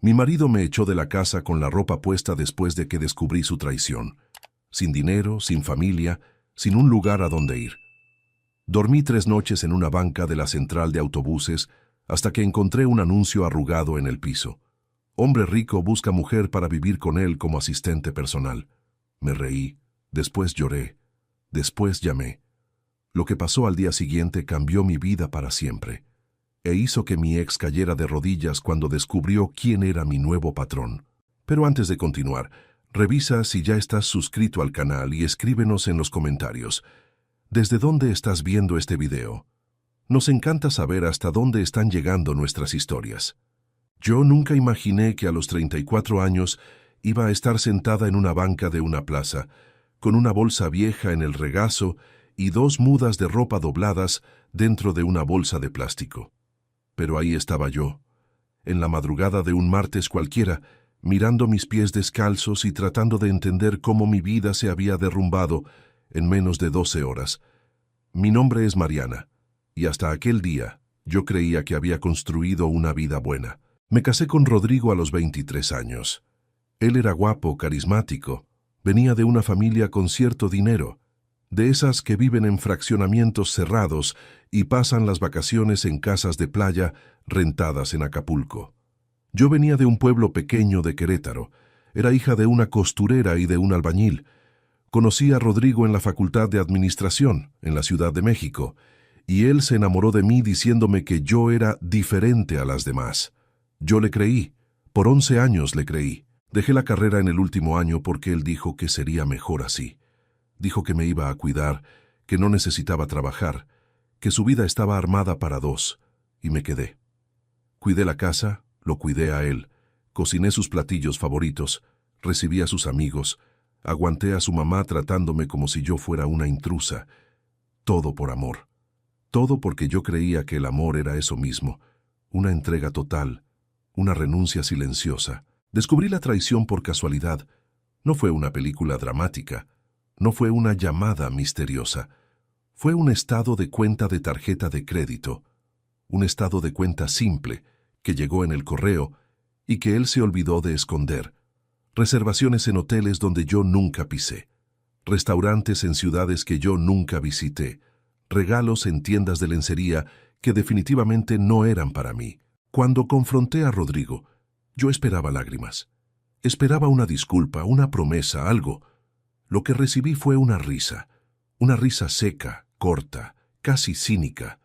Mi marido me echó de la casa con la ropa puesta después de que descubrí su traición. Sin dinero, sin familia, sin un lugar a donde ir. Dormí 3 noches en una banca de la central de autobuses hasta que encontré un anuncio arrugado en el piso. Hombre rico busca mujer para vivir con él como asistente personal. Me reí, después lloré, después llamé. Lo que pasó al día siguiente cambió mi vida para siempre, e hizo que mi ex cayera de rodillas cuando descubrió quién era mi nuevo patrón. Pero antes de continuar, revisa si ya estás suscrito al canal y escríbenos en los comentarios. ¿Desde dónde estás viendo este video? Nos encanta saber hasta dónde están llegando nuestras historias. Yo nunca imaginé que a los 34 años iba a estar sentada en una banca de una plaza, con una bolsa vieja en el regazo y 2 mudas de ropa dobladas dentro de una bolsa de plástico. Pero ahí estaba yo, en la madrugada de un martes cualquiera, mirando mis pies descalzos y tratando de entender cómo mi vida se había derrumbado en menos de 12 horas. Mi nombre es Mariana, y hasta aquel día yo creía que había construido una vida buena. Me casé con Rodrigo a los 23 años. Él era guapo, carismático, venía de una familia con cierto dinero, de esas que viven en fraccionamientos cerrados y pasan las vacaciones en casas de playa rentadas en Acapulco. Yo venía de un pueblo pequeño de Querétaro, era hija de una costurera y de un albañil. Conocí a Rodrigo en la Facultad de Administración, en la Ciudad de México, y él se enamoró de mí diciéndome que yo era diferente a las demás. Yo le creí, por 11 años le creí. Dejé la carrera en el último año porque él dijo que sería mejor así. Dijo que me iba a cuidar, que no necesitaba trabajar, que su vida estaba armada para 2, y me quedé. Cuidé la casa, lo cuidé a él, cociné sus platillos favoritos, recibí a sus amigos, aguanté a su mamá tratándome como si yo fuera una intrusa. Todo por amor. Todo porque yo creía que el amor era eso mismo, una entrega total, una renuncia silenciosa. Descubrí la traición por casualidad. No fue una película dramática. No fue una llamada misteriosa. Fue un estado de cuenta de tarjeta de crédito. Un estado de cuenta simple que llegó en el correo y que él se olvidó de esconder. Reservaciones en hoteles donde yo nunca pisé. Restaurantes en ciudades que yo nunca visité. Regalos en tiendas de lencería que definitivamente no eran para mí. Cuando confronté a Rodrigo, yo esperaba lágrimas. Esperaba una disculpa, una promesa, algo. Lo que recibí fue una risa seca, corta, casi cínica.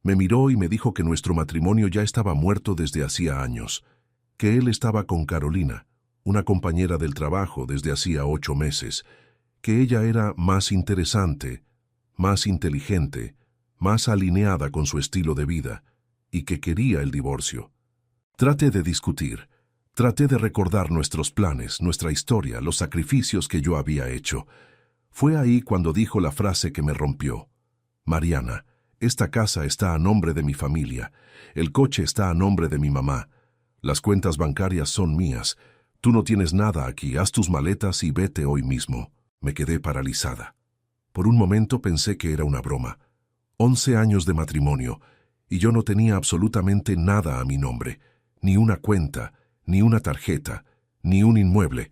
Me miró y me dijo que nuestro matrimonio ya estaba muerto desde hacía años, que él estaba con Carolina, una compañera del trabajo desde hacía 8 meses, que ella era más interesante, más inteligente, más alineada con su estilo de vida, y que quería el divorcio. Traté de discutir, traté de recordar nuestros planes, nuestra historia, los sacrificios que yo había hecho. Fue ahí cuando dijo la frase que me rompió. Mariana, esta casa está a nombre de mi familia, el coche está a nombre de mi mamá, las cuentas bancarias son mías, tú no tienes nada aquí, haz tus maletas y vete hoy mismo. Me quedé paralizada. Por un momento pensé que era una broma. 11 años de matrimonio, y yo no tenía absolutamente nada a mi nombre, ni una cuenta, ni una tarjeta, ni un inmueble.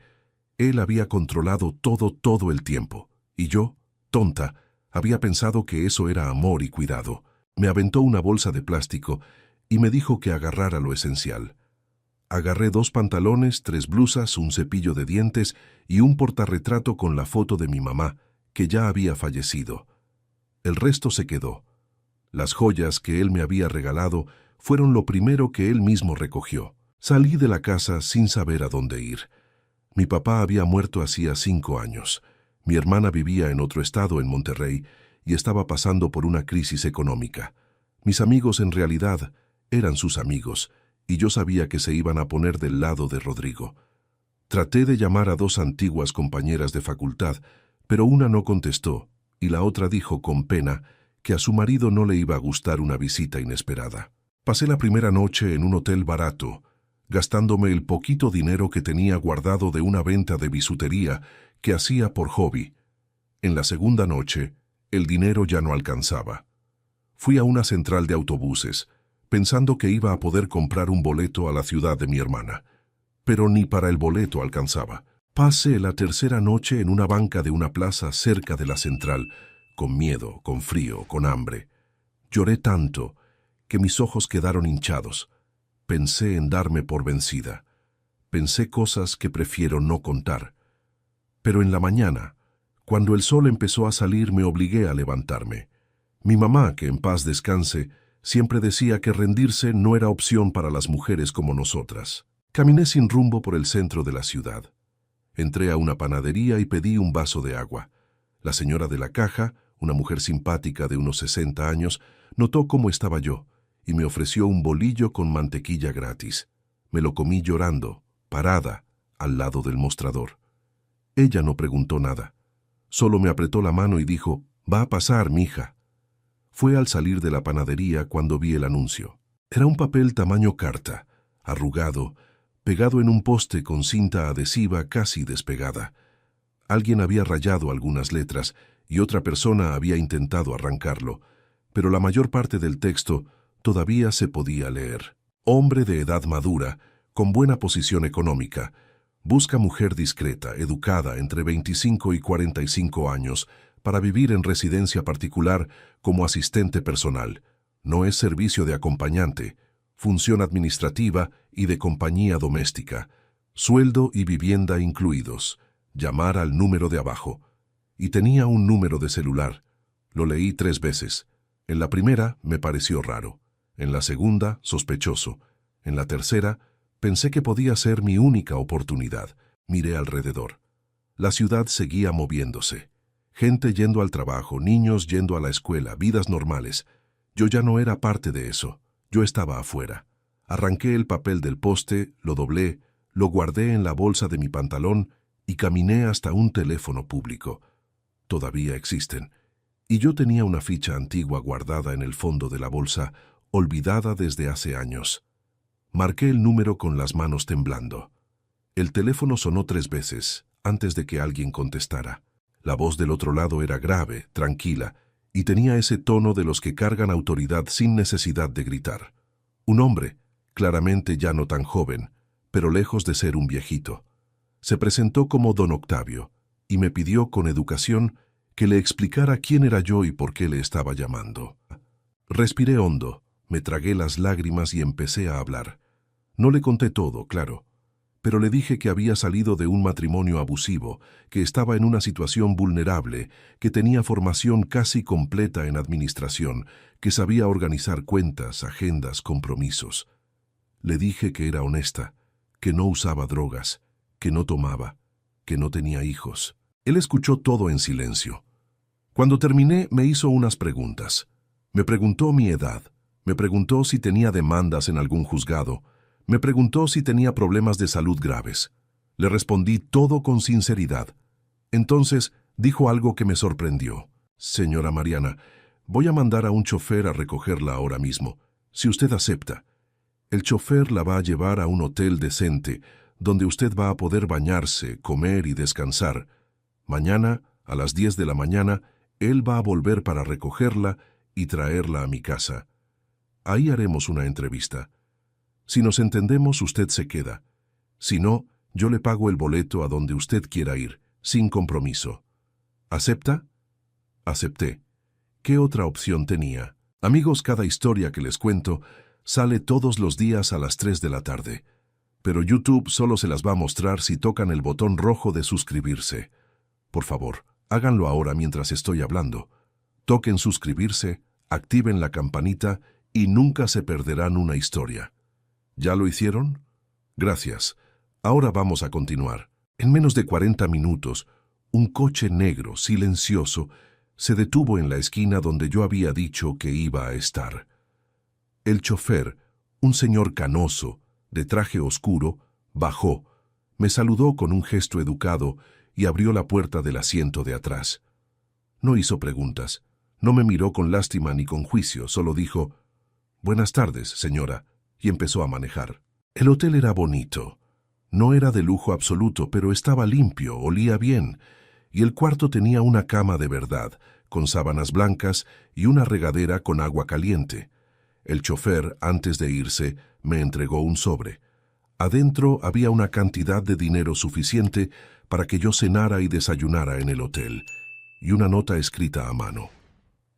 Él había controlado todo el tiempo, y yo, tonta, había pensado que eso era amor y cuidado. Me aventó una bolsa de plástico y me dijo que agarrara lo esencial. Agarré 2 pantalones, 3 blusas, un cepillo de dientes y un portarretrato con la foto de mi mamá, que ya había fallecido. El resto se quedó. Las joyas que él me había regalado fueron lo primero que él mismo recogió. Salí de la casa sin saber a dónde ir. Mi papá había muerto hacía 5 años. Mi hermana vivía en otro estado, en Monterrey, y estaba pasando por una crisis económica. Mis amigos en realidad eran sus amigos, y yo sabía que se iban a poner del lado de Rodrigo. Traté de llamar a 2 antiguas compañeras de facultad, pero una no contestó, y la otra dijo con pena que a su marido no le iba a gustar una visita inesperada. Pasé la primera noche en un hotel barato, gastándome el poquito dinero que tenía guardado de una venta de bisutería que hacía por hobby. En la segunda noche, el dinero ya no alcanzaba. Fui a una central de autobuses, pensando que iba a poder comprar un boleto a la ciudad de mi hermana. pero ni para el boleto alcanzaba. Pasé la tercera noche en una banca de una plaza cerca de la central, con miedo, con frío, con hambre. Lloré tanto que mis ojos quedaron hinchados. Pensé en darme por vencida. Pensé cosas que prefiero no contar. Pero en la mañana, cuando el sol empezó a salir, me obligué a levantarme. Mi mamá, que en paz descanse, siempre decía que rendirse no era opción para las mujeres como nosotras. Caminé sin rumbo por el centro de la ciudad. Entré a una panadería y pedí un vaso de agua. La señora de la caja, una mujer simpática de unos 60 años, notó cómo estaba yo y me ofreció un bolillo con mantequilla gratis. Me lo comí llorando, parada, al lado del mostrador. Ella no preguntó nada. Solo me apretó la mano y dijo, «Va a pasar, mija». Fue al salir de la panadería cuando vi el anuncio. Era un papel tamaño carta, arrugado, pegado en un poste con cinta adhesiva casi despegada. Alguien había rayado algunas letras y otra persona había intentado arrancarlo, pero la mayor parte del texto todavía se podía leer. Hombre de edad madura, con buena posición económica, busca mujer discreta, educada, entre 25 y 45 años, para vivir en residencia particular como asistente personal. No es servicio de acompañante, función administrativa y de compañía doméstica, sueldo y vivienda incluidos. Llamar al número de abajo. Y tenía un número de celular. Lo leí 3 veces. En la primera me pareció raro. En la segunda, sospechoso. En la tercera, pensé que podía ser mi única oportunidad. Miré alrededor. La ciudad seguía moviéndose. Gente yendo al trabajo, niños yendo a la escuela, vidas normales. Yo ya no era parte de eso. Yo estaba afuera. Arranqué el papel del poste, lo doblé, lo guardé en la bolsa de mi pantalón y caminé hasta un teléfono público. Todavía existen. Y yo tenía una ficha antigua guardada en el fondo de la bolsa, olvidada desde hace años. Marqué el número con las manos temblando. El teléfono sonó 3 veces, antes de que alguien contestara. La voz del otro lado era grave, tranquila, y tenía ese tono de los que cargan autoridad sin necesidad de gritar. Un hombre, claramente ya no tan joven, pero lejos de ser un viejito. Se presentó como don Octavio, y me pidió con educación que le explicara quién era yo y por qué le estaba llamando. Respiré hondo, me tragué las lágrimas y empecé a hablar. No le conté todo, claro, pero le dije que había salido de un matrimonio abusivo, que estaba en una situación vulnerable, que tenía formación casi completa en administración, que sabía organizar cuentas, agendas, compromisos. Le dije que era honesta, que no usaba drogas, que no tomaba, que no tenía hijos. Él escuchó todo en silencio. Cuando terminé, me hizo unas preguntas. Me preguntó mi edad, me preguntó si tenía demandas en algún juzgado, me preguntó si tenía problemas de salud graves. Le respondí todo con sinceridad. Entonces dijo algo que me sorprendió. «Señora Mariana, voy a mandar a un chofer a recogerla ahora mismo, si usted acepta. El chofer la va a llevar a un hotel decente, donde usted va a poder bañarse, comer y descansar. Mañana, a las 10 de la mañana, él va a volver para recogerla y traerla a mi casa. Ahí haremos una entrevista. Si nos entendemos, usted se queda. Si no, yo le pago el boleto a donde usted quiera ir, sin compromiso. ¿Acepta?» Acepté. ¿Qué otra opción tenía? Amigos, cada historia que les cuento sale todos los días a las 3 de la tarde. Pero YouTube solo se las va a mostrar si tocan el botón rojo de suscribirse. Por favor, háganlo ahora mientras estoy hablando. Toquen suscribirse, activen la campanita y nunca se perderán una historia. ¿Ya lo hicieron? Gracias. Ahora vamos a continuar. En menos de 40 minutos, un coche negro, silencioso, se detuvo en la esquina donde yo había dicho que iba a estar. El chofer, un señor canoso, de traje oscuro, bajó, me saludó con un gesto educado y abrió la puerta del asiento de atrás. No hizo preguntas, no me miró con lástima ni con juicio, solo dijo, «Buenas tardes, señora», y empezó a manejar. El hotel era bonito. No era de lujo absoluto, pero estaba limpio, olía bien, y el cuarto tenía una cama de verdad, con sábanas blancas y una regadera con agua caliente. El chofer, antes de irse, me entregó un sobre. Adentro había una cantidad de dinero suficiente para que yo cenara y desayunara en el hotel, y una nota escrita a mano.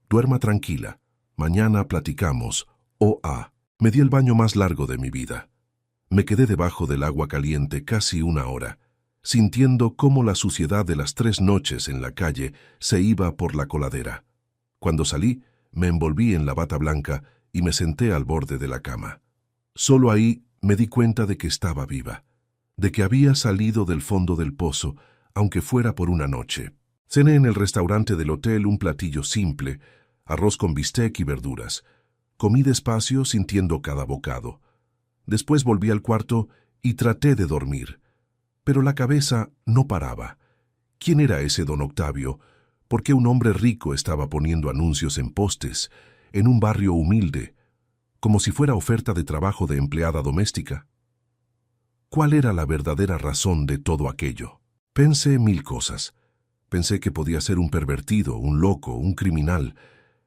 Duerma tranquila. Mañana platicamos. O.A. Me di el baño más largo de mi vida. Me quedé debajo del agua caliente casi una hora, sintiendo cómo la suciedad de las 3 noches en la calle se iba por la coladera. Cuando salí, me envolví en la bata blanca y me senté al borde de la cama. Solo ahí me di cuenta de que estaba viva, de que había salido del fondo del pozo, aunque fuera por una noche. Cené en el restaurante del hotel un platillo simple, arroz con bistec y verduras. Comí despacio, sintiendo cada bocado. Después volví al cuarto y traté de dormir. Pero la cabeza no paraba. ¿Quién era ese don Octavio? ¿Por qué un hombre rico estaba poniendo anuncios en postes, en un barrio humilde, como si fuera oferta de trabajo de empleada doméstica? ¿Cuál era la verdadera razón de todo aquello? Pensé 1000 cosas. Pensé que podía ser un pervertido, un loco, un criminal.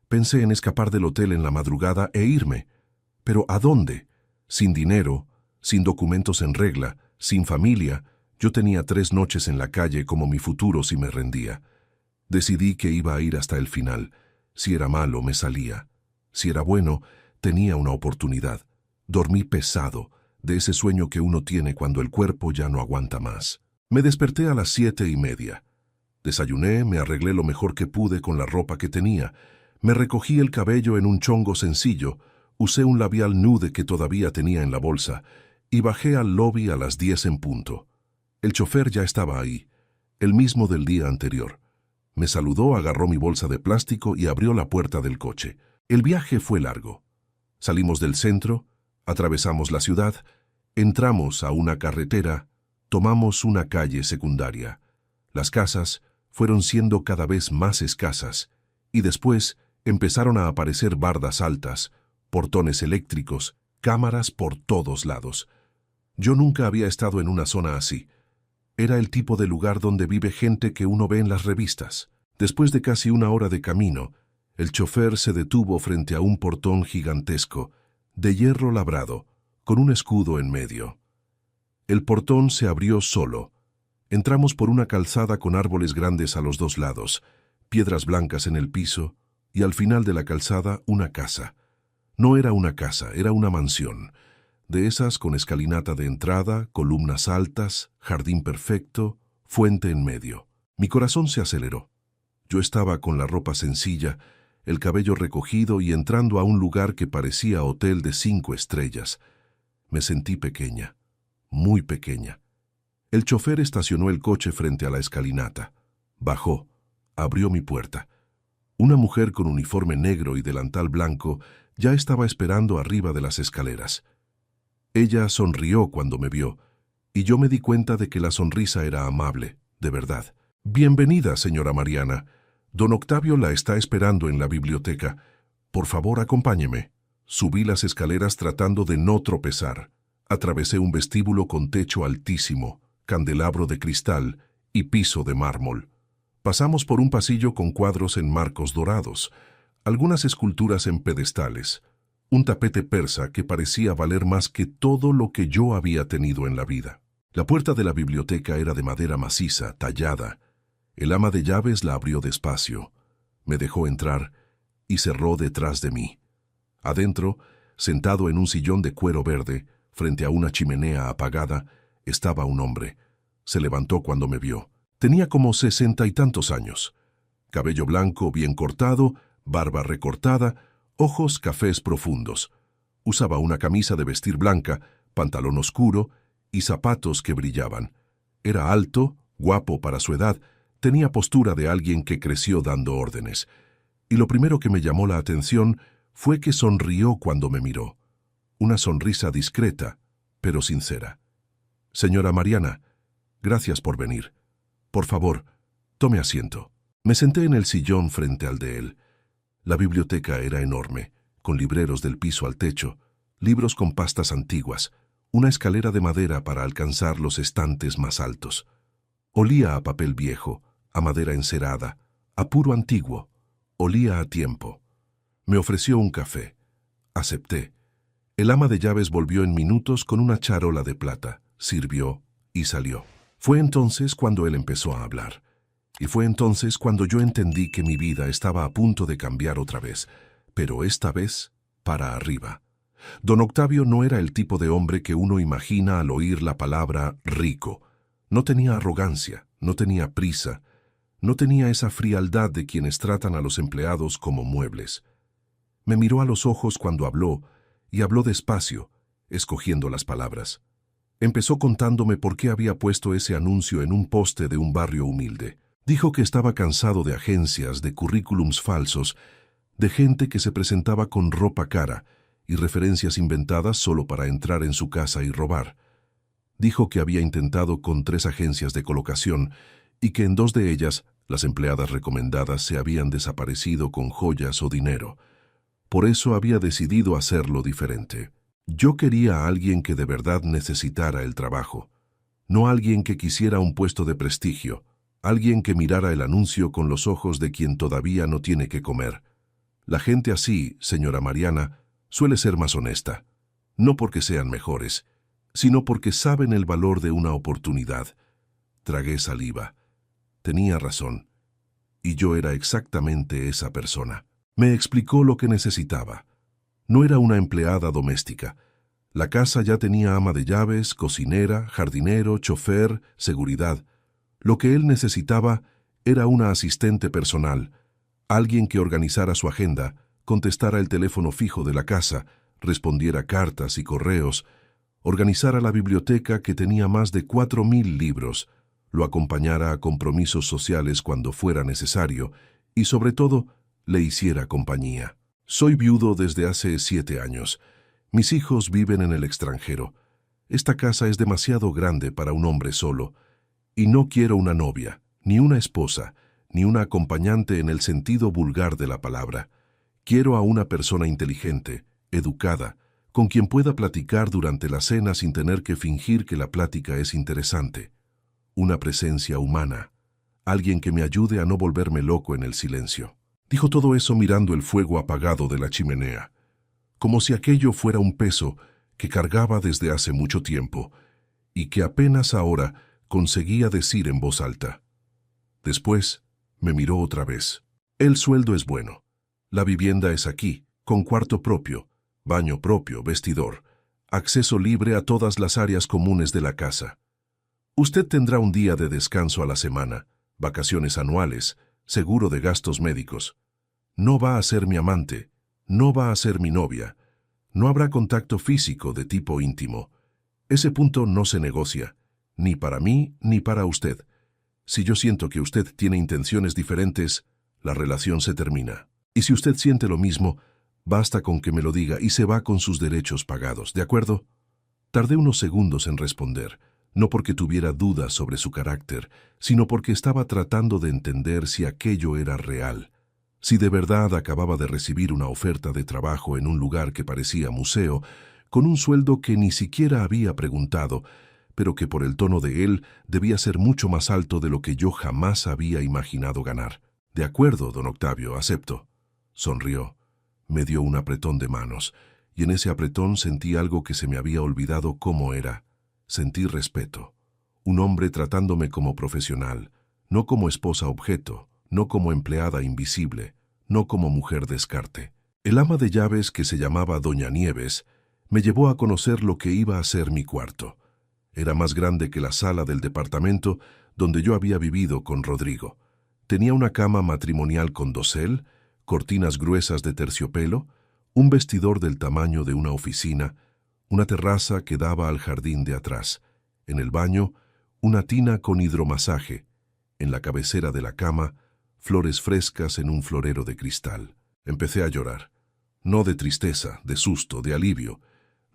Pensé en escapar del hotel en la madrugada e irme. ¿Pero a dónde? Sin dinero, sin documentos en regla, sin familia. Yo tenía 3 noches en la calle como mi futuro si me rendía. Decidí que iba a ir hasta el final. Si era malo, me salía. Si era bueno, tenía una oportunidad. Dormí pesado, de ese sueño que uno tiene cuando el cuerpo ya no aguanta más. Me desperté a las 7:30. Desayuné, me arreglé lo mejor que pude con la ropa que tenía. Me recogí el cabello en un chongo sencillo, usé un labial nude que todavía tenía en la bolsa y bajé al lobby a las 10 en punto. El chofer ya estaba ahí, el mismo del día anterior. Me saludó, agarró mi bolsa de plástico y abrió la puerta del coche. El viaje fue largo. Salimos del centro, atravesamos la ciudad, entramos a una carretera, tomamos una calle secundaria. Las casas fueron siendo cada vez más escasas y después empezaron a aparecer bardas altas, portones eléctricos, cámaras por todos lados. Yo nunca había estado en una zona así. Era el tipo de lugar donde vive gente que uno ve en las revistas. Después de casi una hora de camino, el chofer se detuvo frente a un portón gigantesco, de hierro labrado, con un escudo en medio. El portón se abrió solo. Entramos por una calzada con árboles grandes a los 2 lados, piedras blancas en el piso, y al final de la calzada una casa. No era una casa, era una mansión, de esas con escalinata de entrada, columnas altas, jardín perfecto, fuente en medio. Mi corazón se aceleró. Yo estaba con la ropa sencilla, el cabello recogido y entrando a un lugar que parecía hotel de 5 estrellas. Me sentí pequeña, muy pequeña. El chofer estacionó el coche frente a la escalinata. Bajó, abrió mi puerta. Una mujer con uniforme negro y delantal blanco ya estaba esperando arriba de las escaleras. Ella sonrió cuando me vio, y yo me di cuenta de que la sonrisa era amable, de verdad. «Bienvenida, señora Mariana. Don Octavio la está esperando en la biblioteca. Por favor, acompáñeme». Subí las escaleras tratando de no tropezar. Atravesé un vestíbulo con techo altísimo, candelabro de cristal y piso de mármol. Pasamos por un pasillo con cuadros en marcos dorados, algunas esculturas en pedestales, un tapete persa que parecía valer más que todo lo que yo había tenido en la vida. La puerta de la biblioteca era de madera maciza, tallada. El ama de llaves la abrió despacio, me dejó entrar y cerró detrás de mí. Adentro, sentado en un sillón de cuero verde, frente a una chimenea apagada, estaba un hombre. Se levantó cuando me vio. Tenía como 60 y tantos años. Cabello blanco bien cortado, barba recortada, ojos cafés profundos. Usaba una camisa de vestir blanca, pantalón oscuro y zapatos que brillaban. Era alto, guapo para su edad, tenía postura de alguien que creció dando órdenes. Y lo primero que me llamó la atención fue que sonrió cuando me miró. Una sonrisa discreta, pero sincera. «Señora Mariana, gracias por venir. Por favor, tome asiento». Me senté en el sillón frente al de él. La biblioteca era enorme, con libreros del piso al techo, libros con pastas antiguas, una escalera de madera para alcanzar los estantes más altos. Olía a papel viejo, a madera encerada, a puro antiguo. Olía a tiempo. Me ofreció un café. Acepté. El ama de llaves volvió en minutos con una charola de plata, sirvió y salió. Fue entonces cuando él empezó a hablar. Y fue entonces cuando yo entendí que mi vida estaba a punto de cambiar otra vez, pero esta vez para arriba. Don Octavio no era el tipo de hombre que uno imagina al oír la palabra rico. No tenía arrogancia, no tenía prisa, no tenía esa frialdad de quienes tratan a los empleados como muebles. Me miró a los ojos cuando habló, y habló despacio, escogiendo las palabras. Empezó contándome por qué había puesto ese anuncio en un poste de un barrio humilde. Dijo que estaba cansado de agencias, de currículums falsos, de gente que se presentaba con ropa cara y referencias inventadas solo para entrar en su casa y robar. Dijo que había intentado con 3 agencias de colocación y que en 2 de ellas las empleadas recomendadas se habían desaparecido con joyas o dinero. Por eso había decidido hacerlo diferente. Yo quería a alguien que de verdad necesitara el trabajo, no alguien que quisiera un puesto de prestigio, alguien que mirara el anuncio con los ojos de quien todavía no tiene que comer. La gente así, señora Mariana, suele ser más honesta, no porque sean mejores, sino porque saben el valor de una oportunidad. Tragué saliva. Tenía razón, y yo era exactamente esa persona. Me explicó lo que necesitaba. No era una empleada doméstica. La casa ya tenía ama de llaves, cocinera, jardinero, chofer, seguridad. Lo que él necesitaba era una asistente personal, alguien que organizara su agenda, contestara el teléfono fijo de la casa, respondiera cartas y correos, organizara la biblioteca que tenía más de 4.000 libros, lo acompañara a compromisos sociales cuando fuera necesario y, sobre todo, le hiciera compañía. Soy viudo desde hace 7 años. Mis hijos viven en el extranjero. Esta casa es demasiado grande para un hombre solo, y no quiero una novia, ni una esposa, ni una acompañante en el sentido vulgar de la palabra. Quiero a una persona inteligente, educada, con quien pueda platicar durante la cena sin tener que fingir que la plática es interesante. Una presencia humana, alguien que me ayude a no volverme loco en el silencio. Dijo todo eso mirando el fuego apagado de la chimenea, como si aquello fuera un peso que cargaba desde hace mucho tiempo y que apenas ahora conseguía decir en voz alta. Después me miró otra vez. El sueldo es bueno. La vivienda es aquí, con cuarto propio, baño propio, vestidor, acceso libre a todas las áreas comunes de la casa. Usted tendrá un día de descanso a la semana, vacaciones anuales, seguro de gastos médicos. No va a ser mi amante, no va a ser mi novia. No habrá contacto físico de tipo íntimo. Ese punto no se negocia, ni para mí ni para usted. Si yo siento que usted tiene intenciones diferentes, la relación se termina. Y si usted siente lo mismo, basta con que me lo diga y se va con sus derechos pagados, ¿de acuerdo? Tardé unos segundos en responder, no porque tuviera dudas sobre su carácter, sino porque estaba tratando de entender si aquello era real. Si de verdad acababa de recibir una oferta de trabajo en un lugar que parecía museo, con un sueldo que ni siquiera había preguntado, pero que por el tono de él debía ser mucho más alto de lo que yo jamás había imaginado ganar. De acuerdo, don Octavio, acepto. Sonrió. Me dio un apretón de manos, y en ese apretón sentí algo que se me había olvidado cómo era. Sentí respeto. Un hombre tratándome como profesional, no como esposa objeto, no como empleada invisible, no como mujer descarte. El ama de llaves, que se llamaba Doña Nieves, me llevó a conocer lo que iba a ser mi cuarto. Era más grande que la sala del departamento donde yo había vivido con Rodrigo. Tenía una cama matrimonial con dosel, cortinas gruesas de terciopelo, un vestidor del tamaño de una oficina, una terraza que daba al jardín de atrás. En el baño, una tina con hidromasaje. En la cabecera de la cama, flores frescas en un florero de cristal. Empecé a llorar. No de tristeza, de susto, de alivio,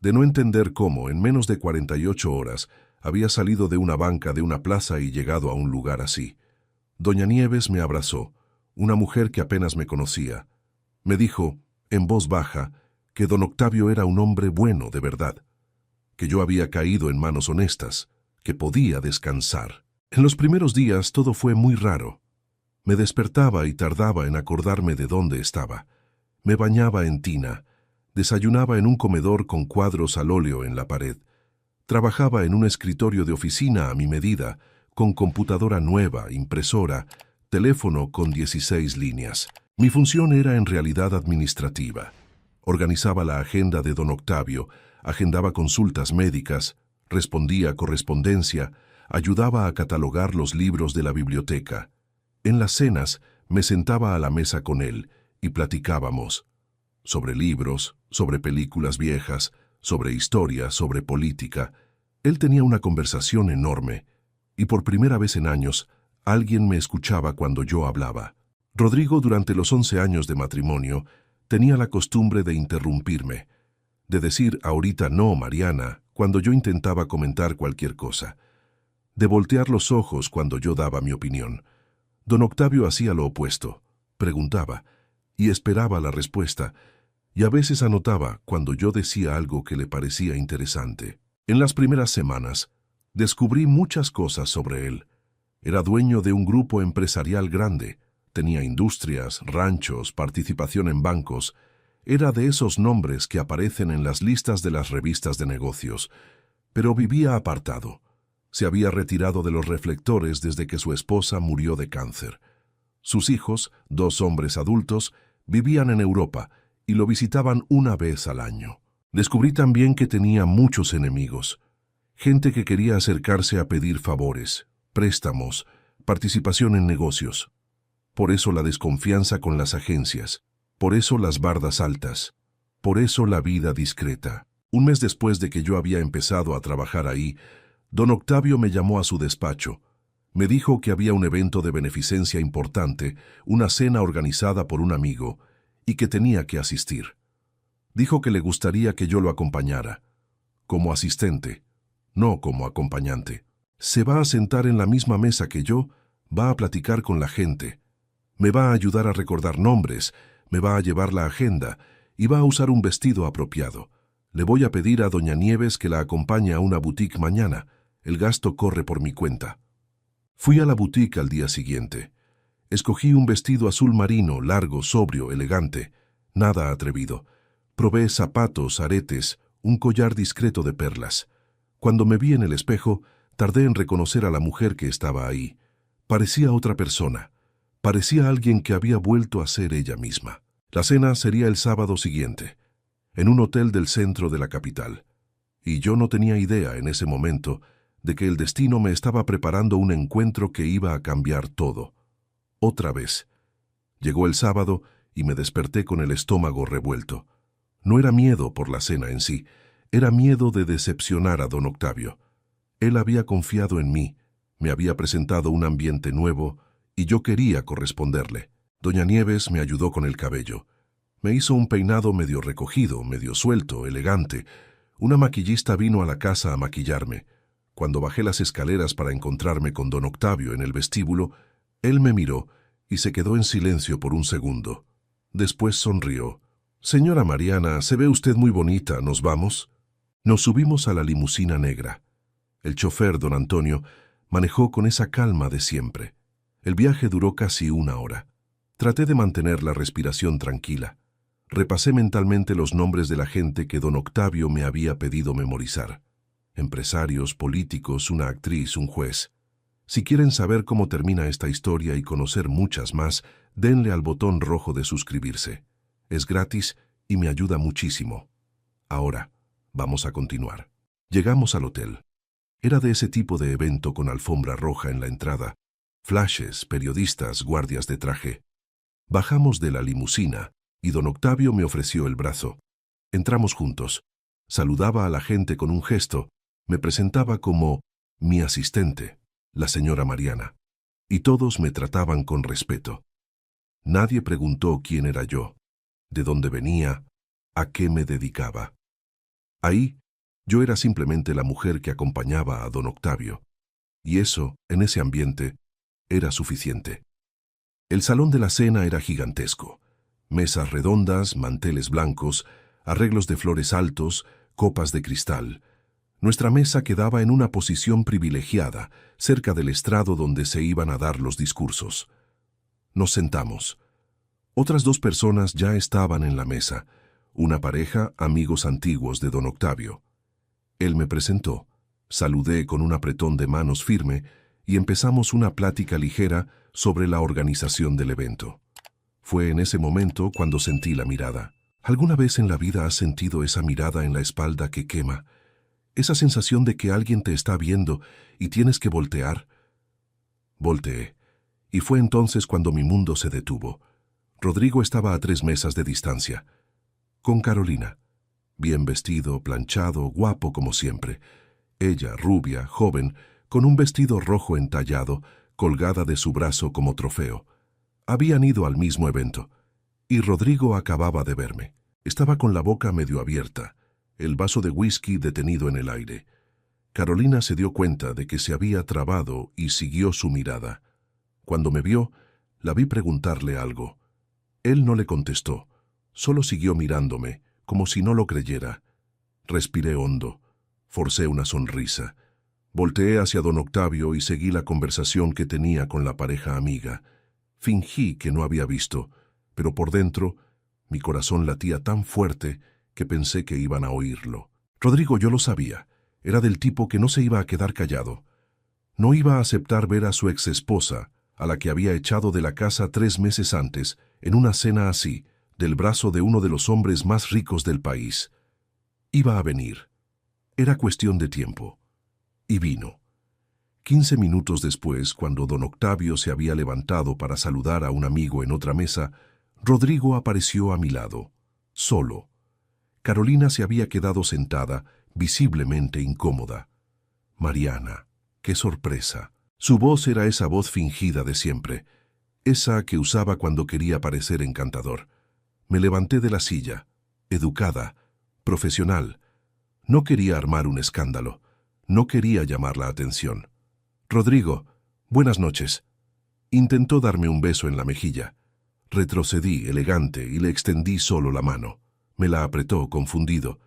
de no entender cómo, en menos de 48 horas, había salido de una banca de una plaza y llegado a un lugar así. Doña Nieves me abrazó, una mujer que apenas me conocía. Me dijo, en voz baja, que don Octavio era un hombre bueno de verdad, que yo había caído en manos honestas, que podía descansar. En los primeros días todo fue muy raro. Me despertaba y tardaba en acordarme de dónde estaba. Me bañaba en tina, Desayunaba en un comedor con cuadros al óleo en la pared. Trabajaba en un escritorio de oficina a mi medida, con computadora nueva, impresora, teléfono con 16 líneas. Mi función era en realidad administrativa. Organizaba la agenda de don Octavio, agendaba consultas médicas, respondía correspondencia, ayudaba a catalogar los libros de la biblioteca. En las cenas me sentaba a la mesa con él y platicábamos sobre libros, sobre películas viejas, sobre historia, sobre política. Él tenía una conversación enorme y por primera vez en años alguien me escuchaba cuando yo hablaba. Rodrigo, durante los 11 años de matrimonio, tenía la costumbre de interrumpirme, de decir ahorita no, Mariana, cuando yo intentaba comentar cualquier cosa, de voltear los ojos cuando yo daba mi opinión. Don Octavio hacía lo opuesto, preguntaba y esperaba la respuesta, y a veces anotaba cuando yo decía algo que le parecía interesante. En las primeras semanas, descubrí muchas cosas sobre él. Era dueño de un grupo empresarial grande, tenía industrias, ranchos, participación en bancos. Era de esos nombres que aparecen en las listas de las revistas de negocios, pero vivía apartado. Se había retirado de los reflectores desde que su esposa murió de cáncer. Sus hijos, 2 hombres adultos, vivían en Europa y lo visitaban una vez al año. Descubrí también que tenía muchos enemigos, gente que quería acercarse a pedir favores, préstamos, participación en negocios. Por eso la desconfianza con las agencias, por eso las bardas altas, por eso la vida discreta. Un mes después de que yo había empezado a trabajar ahí, don Octavio me llamó a su despacho. Me dijo que había un evento de beneficencia importante, una cena organizada por un amigo, y que tenía que asistir. Dijo que le gustaría que yo lo acompañara, como asistente, no como acompañante. Se va a sentar en la misma mesa que yo, va a platicar con la gente, me va a ayudar a recordar nombres, me va a llevar la agenda y va a usar un vestido apropiado. Le voy a pedir a doña Nieves que la acompañe a una boutique mañana. El gasto corre por mi cuenta. Fui a la boutique al día siguiente. Escogí un vestido azul marino, largo, sobrio, elegante, nada atrevido. Probé zapatos, aretes, un collar discreto de perlas. Cuando me vi en el espejo, tardé en reconocer a la mujer que estaba ahí. Parecía otra persona. Parecía alguien que había vuelto a ser ella misma. La cena sería el sábado siguiente, en un hotel del centro de la capital. Y yo no tenía idea en ese momento de que el destino me estaba preparando un encuentro que iba a cambiar todo. Otra vez. Llegó el sábado y me desperté con el estómago revuelto. No era miedo por la cena en sí, era miedo de decepcionar a don Octavio. Él había confiado en mí, me había presentado un ambiente nuevo y yo quería corresponderle. Doña Nieves me ayudó con el cabello. Me hizo un peinado medio recogido, medio suelto, elegante. Una maquillista vino a la casa a maquillarme. Cuando bajé las escaleras para encontrarme con don Octavio en el vestíbulo, él me miró y se quedó en silencio por un segundo. Después sonrió. «Señora Mariana, se ve usted muy bonita, ¿nos vamos?» Nos subimos a la limusina negra. El chofer, don Antonio, manejó con esa calma de siempre. El viaje duró casi 1 hora. Traté de mantener la respiración tranquila. Repasé mentalmente los nombres de la gente que don Octavio me había pedido memorizar. Empresarios, políticos, una actriz, un juez. Si quieren saber cómo termina esta historia y conocer muchas más, denle al botón rojo de suscribirse. Es gratis y me ayuda muchísimo. Ahora, vamos a continuar. Llegamos al hotel. Era de ese tipo de evento con alfombra roja en la entrada, flashes, periodistas, guardias de traje. Bajamos de la limusina y don Octavio me ofreció el brazo. Entramos juntos. Saludaba a la gente con un gesto. Me presentaba como mi asistente, la señora Mariana. Y todos me trataban con respeto. Nadie preguntó quién era yo, de dónde venía, a qué me dedicaba. Ahí, yo era simplemente la mujer que acompañaba a don Octavio. Y eso, en ese ambiente, era suficiente. El salón de la cena era gigantesco. Mesas redondas, manteles blancos, arreglos de flores altos, copas de cristal. Nuestra mesa quedaba en una posición privilegiada, cerca del estrado donde se iban a dar los discursos. Nos sentamos. Otras 2 personas ya estaban en la mesa. una pareja, amigos antiguos de don Octavio. Él me presentó, saludé con un apretón de manos firme y empezamos una plática ligera sobre la organización del evento. Fue en ese momento cuando sentí la mirada. ¿Alguna vez en la vida has sentido esa mirada en la espalda que quema? Esa sensación de que alguien te está viendo y tienes que voltear. Volteé, y fue entonces cuando mi mundo se detuvo. Rodrigo estaba a 3 mesas de distancia, con Carolina. Bien vestido, planchado, guapo como siempre. Ella, rubia, joven, con un vestido rojo entallado, colgada de su brazo como trofeo. Habían ido al mismo evento, y Rodrigo acababa de verme. Estaba con la boca medio abierta, el vaso de whisky detenido en el aire. Carolina se dio cuenta de que se había trabado y siguió su mirada. Cuando me vio, la vi preguntarle algo. Él no le contestó, solo siguió mirándome, como si no lo creyera. Respiré hondo, forcé una sonrisa. Volteé hacia don Octavio y seguí la conversación que tenía con la pareja amiga. Fingí que no había visto, pero por dentro, mi corazón latía tan fuerte que pensé que iban a oírlo. Rodrigo, yo lo sabía, era del tipo que no se iba a quedar callado. No iba a aceptar ver a su exesposa, a la que había echado de la casa 3 meses antes, en una cena así, del brazo de uno de los hombres más ricos del país. Iba a venir. Era cuestión de tiempo. Y vino. 15 minutos después, cuando don Octavio se había levantado para saludar a un amigo en otra mesa, Rodrigo apareció a mi lado, solo. Carolina se había quedado sentada, visiblemente incómoda. Mariana, qué sorpresa. Su voz era esa voz fingida de siempre, esa que usaba cuando quería parecer encantador. Me levanté de la silla, educada, profesional. No quería armar un escándalo, no quería llamar la atención. Rodrigo, buenas noches. Intentó darme un beso en la mejilla. Retrocedí, elegante, y le extendí solo la mano. Me la apretó, confundido.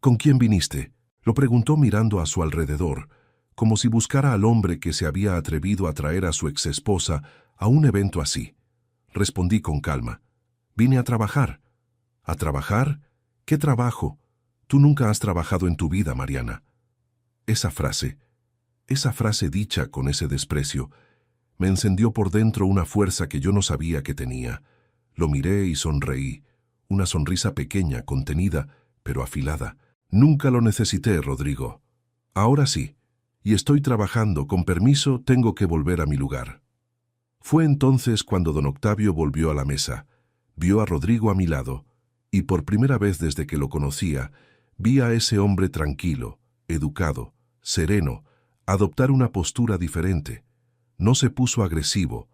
¿Con quién viniste? Lo preguntó mirando a su alrededor, como si buscara al hombre que se había atrevido a traer a su exesposa a un evento así. Respondí con calma. Vine a trabajar. ¿A trabajar? ¿Qué trabajo? Tú nunca has trabajado en tu vida, Mariana. Esa frase dicha con ese desprecio, me encendió por dentro una fuerza que yo no sabía que tenía. Lo miré y sonreí, una sonrisa pequeña, contenida, pero afilada. Nunca lo necesité, Rodrigo. Ahora sí, y estoy trabajando, con permiso, tengo que volver a mi lugar. Fue entonces cuando don Octavio volvió a la mesa, vio a Rodrigo a mi lado, y por primera vez desde que lo conocía, vi a ese hombre tranquilo, educado, sereno, adoptar una postura diferente. No se puso agresivo,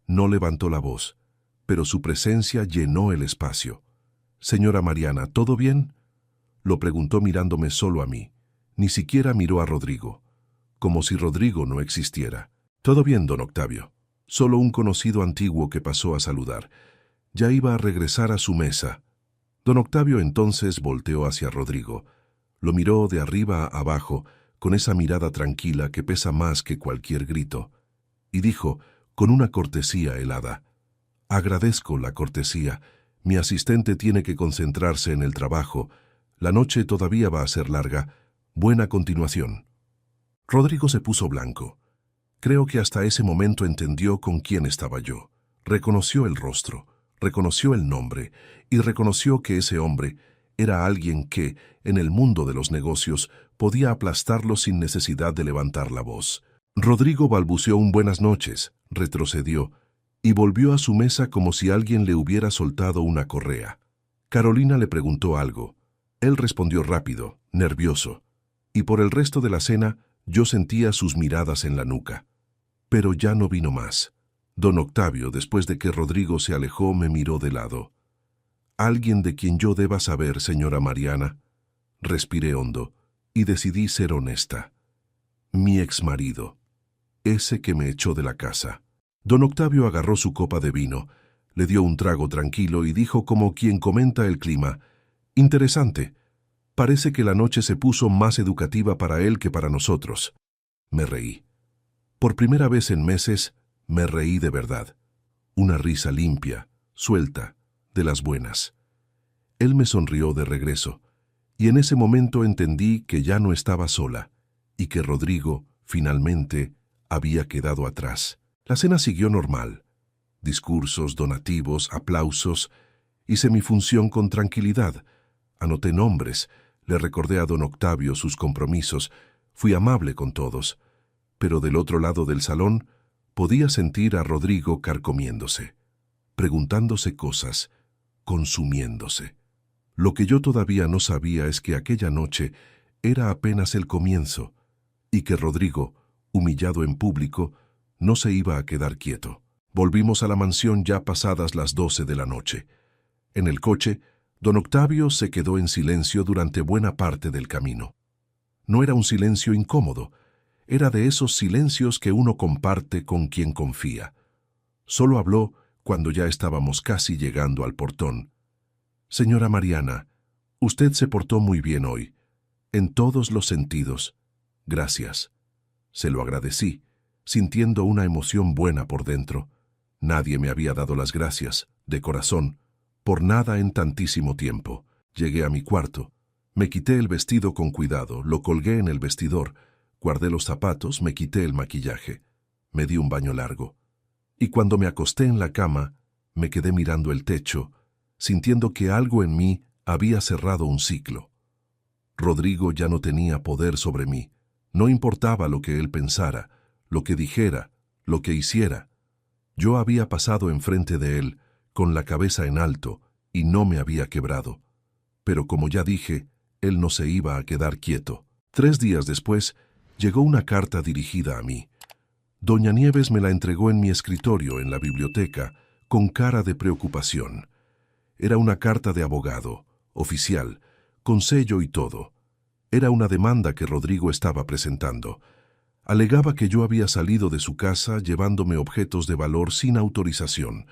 no levantó la voz, pero su presencia llenó el espacio. «Señora Mariana, ¿todo bien?», lo preguntó mirándome solo a mí. Ni siquiera miró a Rodrigo, como si Rodrigo no existiera. «Todo bien, don Octavio. Solo un conocido antiguo que pasó a saludar. Ya iba a regresar a su mesa». Don Octavio entonces volteó hacia Rodrigo. Lo miró de arriba a abajo, con esa mirada tranquila que pesa más que cualquier grito, y dijo, con una cortesía helada: «Agradezco la cortesía. Mi asistente tiene que concentrarse en el trabajo. La noche todavía va a ser larga. Buena continuación». Rodrigo se puso blanco. Creo que hasta ese momento entendió con quién estaba yo. Reconoció el rostro, reconoció el nombre, y reconoció que ese hombre era alguien que, en el mundo de los negocios, podía aplastarlo sin necesidad de levantar la voz. Rodrigo balbuceó un buenas noches, retrocedió, y volvió a su mesa como si alguien le hubiera soltado una correa. Carolina le preguntó algo. Él respondió rápido, nervioso, y por el resto de la cena yo sentía sus miradas en la nuca. Pero ya no vino más. Don Octavio, después de que Rodrigo se alejó, me miró de lado. «¿Alguien de quien yo deba saber, señora Mariana?». Respiré hondo y decidí ser honesta. «Mi exmarido, ese que me echó de la casa». Don Octavio agarró su copa de vino, le dio un trago tranquilo y dijo como quien comenta el clima: «Interesante. Parece que la noche se puso más educativa para él que para nosotros». Me reí. Por primera vez en meses, me reí de verdad. Una risa limpia, suelta, de las buenas. Él me sonrió de regreso, y en ese momento entendí que ya no estaba sola, y que Rodrigo, finalmente, había quedado atrás. La cena siguió normal. Discursos, donativos, aplausos. Hice mi función con tranquilidad. Anoté nombres, le recordé a don Octavio sus compromisos, fui amable con todos. Pero del otro lado del salón podía sentir a Rodrigo carcomiéndose, preguntándose cosas, consumiéndose. Lo que yo todavía no sabía es que aquella noche era apenas el comienzo, y que Rodrigo, humillado en público, no se iba a quedar quieto. Volvimos a la mansión ya pasadas las 12 de la noche. En el coche, don Octavio se quedó en silencio durante buena parte del camino. No era un silencio incómodo, era de esos silencios que uno comparte con quien confía. Solo habló cuando ya estábamos casi llegando al portón. «Señora Mariana, usted se portó muy bien hoy, en todos los sentidos. Gracias». Se lo agradecí, sintiendo una emoción buena por dentro. Nadie me había dado las gracias, de corazón, por nada en tantísimo tiempo. Llegué a mi cuarto. Me quité el vestido con cuidado, lo colgué en el vestidor, guardé los zapatos, me quité el maquillaje. Me di un baño largo. Y cuando me acosté en la cama, me quedé mirando el techo, sintiendo que algo en mí había cerrado un ciclo. Rodrigo ya no tenía poder sobre mí. No importaba lo que él pensara, lo que dijera, lo que hiciera. Yo había pasado enfrente de él, con la cabeza en alto, y no me había quebrado. Pero como ya dije, él no se iba a quedar quieto. 3 días después, llegó una carta dirigida a mí. Doña Nieves me la entregó en mi escritorio en la biblioteca, con cara de preocupación. Era una carta de abogado, oficial, con sello y todo. Era una demanda que Rodrigo estaba presentando. Alegaba que yo había salido de su casa llevándome objetos de valor sin autorización.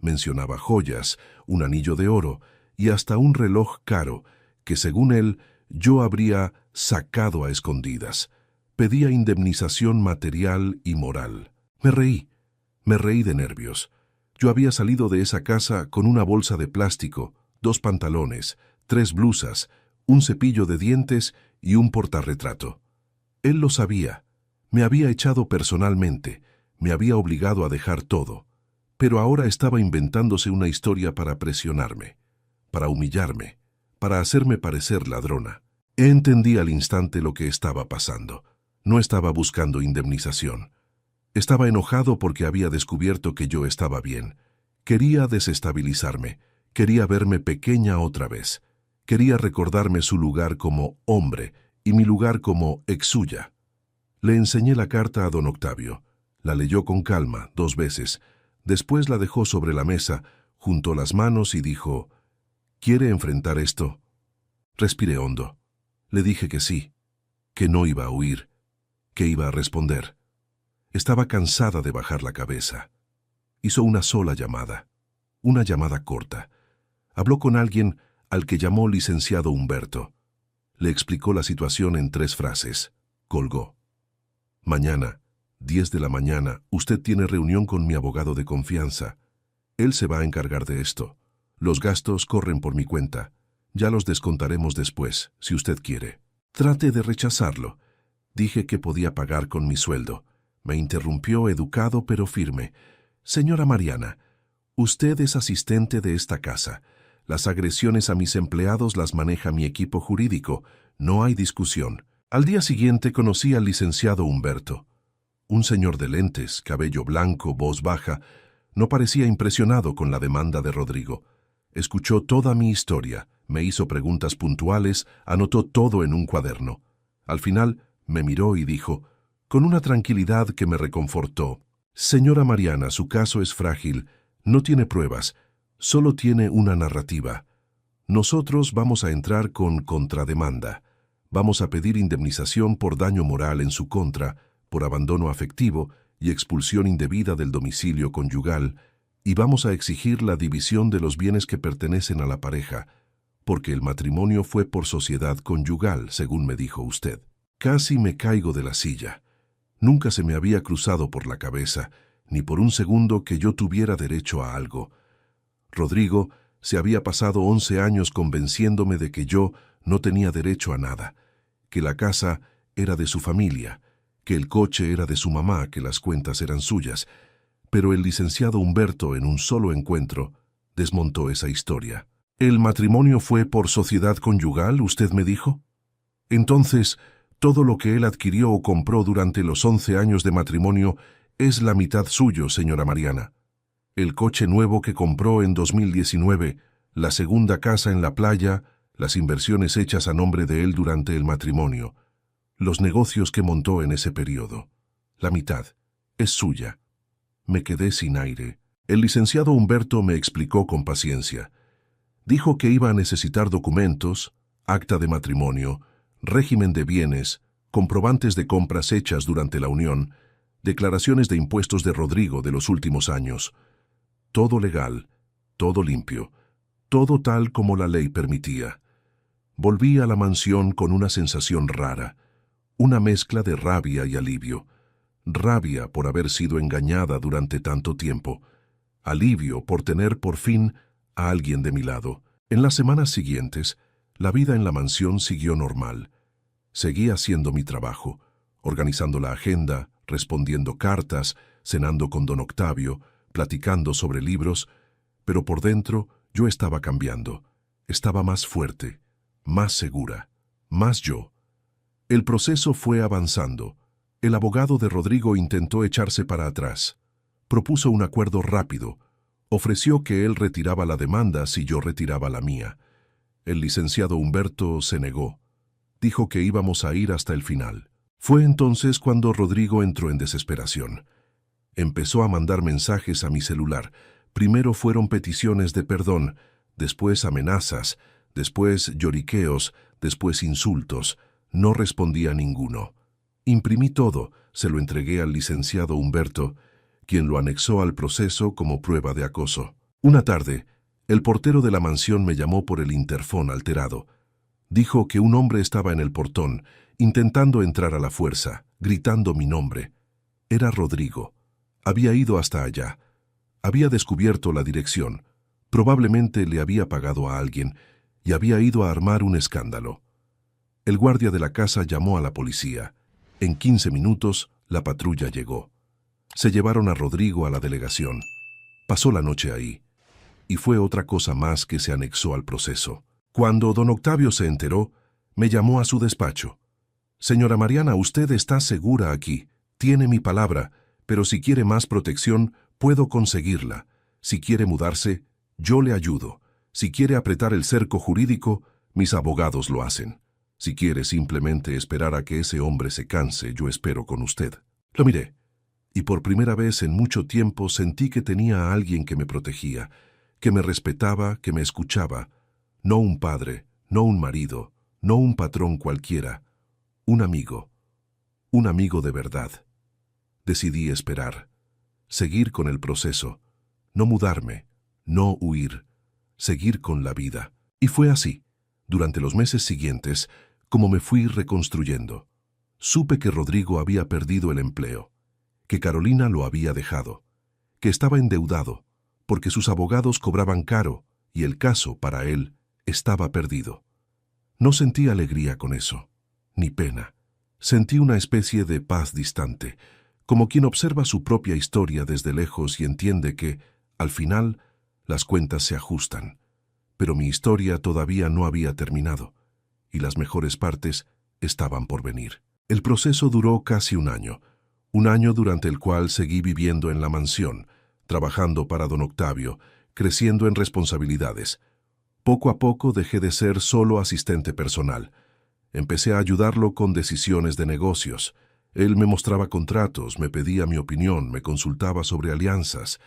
Mencionaba joyas, un anillo de oro y hasta un reloj caro que, según él, yo habría sacado a escondidas. Pedía indemnización material y moral. Me reí de nervios. Yo había salido de esa casa con una bolsa de plástico, 2 pantalones, 3 blusas, un cepillo de dientes y un portarretrato. Él lo sabía. Me había echado personalmente, me había obligado a dejar todo, pero ahora estaba inventándose una historia para presionarme, para humillarme, para hacerme parecer ladrona. Entendí al instante lo que estaba pasando. No estaba buscando indemnización. Estaba enojado porque había descubierto que yo estaba bien. Quería desestabilizarme, quería verme pequeña otra vez. Quería recordarme su lugar como hombre y mi lugar como ex suya. Le enseñé la carta a don Octavio. La leyó con calma 2 veces. Después la dejó sobre la mesa, juntó las manos y dijo: «¿Quiere enfrentar esto?». Respiré hondo. Le dije que sí, que no iba a huir, que iba a responder. Estaba cansada de bajar la cabeza. Hizo una sola llamada, una llamada corta. Habló con alguien al que llamó licenciado Humberto. Le explicó la situación en 3 frases. Colgó. «Mañana, 10 de la mañana, usted tiene reunión con mi abogado de confianza. Él se va a encargar de esto. Los gastos corren por mi cuenta. Ya los descontaremos después, si usted quiere». Trate de rechazarlo. Dije que podía pagar con mi sueldo. Me interrumpió educado pero firme. «Señora Mariana, usted es asistente de esta casa. Las agresiones a mis empleados las maneja mi equipo jurídico. No hay discusión». Al día siguiente conocí al licenciado Humberto. Un señor de lentes, cabello blanco, voz baja, no parecía impresionado con la demanda de Rodrigo. Escuchó toda mi historia, me hizo preguntas puntuales, anotó todo en un cuaderno. Al final me miró y dijo, con una tranquilidad que me reconfortó: «Señora Mariana, su caso es frágil, no tiene pruebas, solo tiene una narrativa. Nosotros vamos a entrar con contrademanda. Vamos a pedir indemnización por daño moral en su contra, por abandono afectivo y expulsión indebida del domicilio conyugal, y vamos a exigir la división de los bienes que pertenecen a la pareja, porque el matrimonio fue por sociedad conyugal, según me dijo usted». Casi me caigo de la silla. Nunca se me había cruzado por la cabeza, ni por un segundo, que yo tuviera derecho a algo. Rodrigo Se había pasado 11 años convenciéndome de que yo no tenía derecho a nada, que la casa era de su familia, que el coche era de su mamá, que las cuentas eran suyas. Pero el licenciado Humberto, en un solo encuentro, desmontó esa historia. ¿El matrimonio fue por sociedad conyugal, usted me dijo? Entonces, todo lo que él adquirió o compró durante los 11 años de matrimonio es la mitad suyo, señora Mariana. El coche nuevo que compró en 2019, la segunda casa en la playa, las inversiones hechas a nombre de él durante el matrimonio, los negocios que montó en ese periodo. La mitad es suya. Me quedé sin aire. El licenciado Humberto me explicó con paciencia. Dijo que iba a necesitar documentos, acta de matrimonio, régimen de bienes, comprobantes de compras hechas durante la unión, declaraciones de impuestos de Rodrigo de los últimos años. Todo legal, todo limpio, todo tal como la ley permitía. Volví a la mansión con una sensación rara, una mezcla de rabia y alivio. Rabia por haber sido engañada durante tanto tiempo, alivio por tener por fin a alguien de mi lado. En las semanas siguientes, la vida en la mansión siguió normal. Seguí haciendo mi trabajo, organizando la agenda, respondiendo cartas, cenando con don Octavio, platicando sobre libros, pero por dentro yo estaba cambiando. Estaba más fuerte, más segura, más yo. El proceso fue avanzando. El abogado de Rodrigo intentó echarse para atrás. Propuso un acuerdo rápido. Ofreció que él retiraba la demanda si yo retiraba la mía. El licenciado Humberto se negó. Dijo que íbamos a ir hasta el final. Fue entonces cuando Rodrigo entró en desesperación. Empezó a mandar mensajes a mi celular. Primero fueron peticiones de perdón, después amenazas, después lloriqueos, después insultos. No respondía a ninguno. Imprimí todo, se lo entregué al licenciado Humberto, quien lo anexó al proceso como prueba de acoso. Una tarde, el portero de la mansión me llamó por el interfón alterado. Dijo que un hombre estaba en el portón, intentando entrar a la fuerza, gritando mi nombre. Era Rodrigo. Había ido hasta allá. Había descubierto la dirección. Probablemente le había pagado a alguien y había ido a armar un escándalo. El guardia de la casa llamó a la policía. En 15 minutos, la patrulla llegó. Se llevaron a Rodrigo a la delegación. Pasó la noche ahí. Y fue otra cosa más que se anexó al proceso. Cuando don Octavio se enteró, me llamó a su despacho. «Señora Mariana, usted está segura aquí. Tiene mi palabra, pero si quiere más protección, puedo conseguirla. Si quiere mudarse, yo le ayudo. Si quiere apretar el cerco jurídico, mis abogados lo hacen. Si quiere simplemente esperar a que ese hombre se canse, yo espero con usted». Lo miré, y por primera vez en mucho tiempo sentí que tenía a alguien que me protegía, que me respetaba, que me escuchaba. No un padre, no un marido, no un patrón cualquiera. Un amigo de verdad. Decidí esperar, seguir con el proceso, no mudarme, no huir, seguir con la vida. Y fue así, durante los meses siguientes, como me fui reconstruyendo. Supe que Rodrigo había perdido el empleo, que Carolina lo había dejado, que estaba endeudado, porque sus abogados cobraban caro y el caso, para él, estaba perdido. No sentí alegría con eso, ni pena. Sentí una especie de paz distante, como quien observa su propia historia desde lejos y entiende que, al final, las cuentas se ajustan. Pero mi historia todavía no había terminado, y las mejores partes estaban por venir. El proceso duró casi un año durante el cual seguí viviendo en la mansión, trabajando para don Octavio, creciendo en responsabilidades. Poco a poco dejé de ser solo asistente personal. Empecé a ayudarlo con decisiones de negocios. Él me mostraba contratos, me pedía mi opinión, me consultaba sobre alianzas.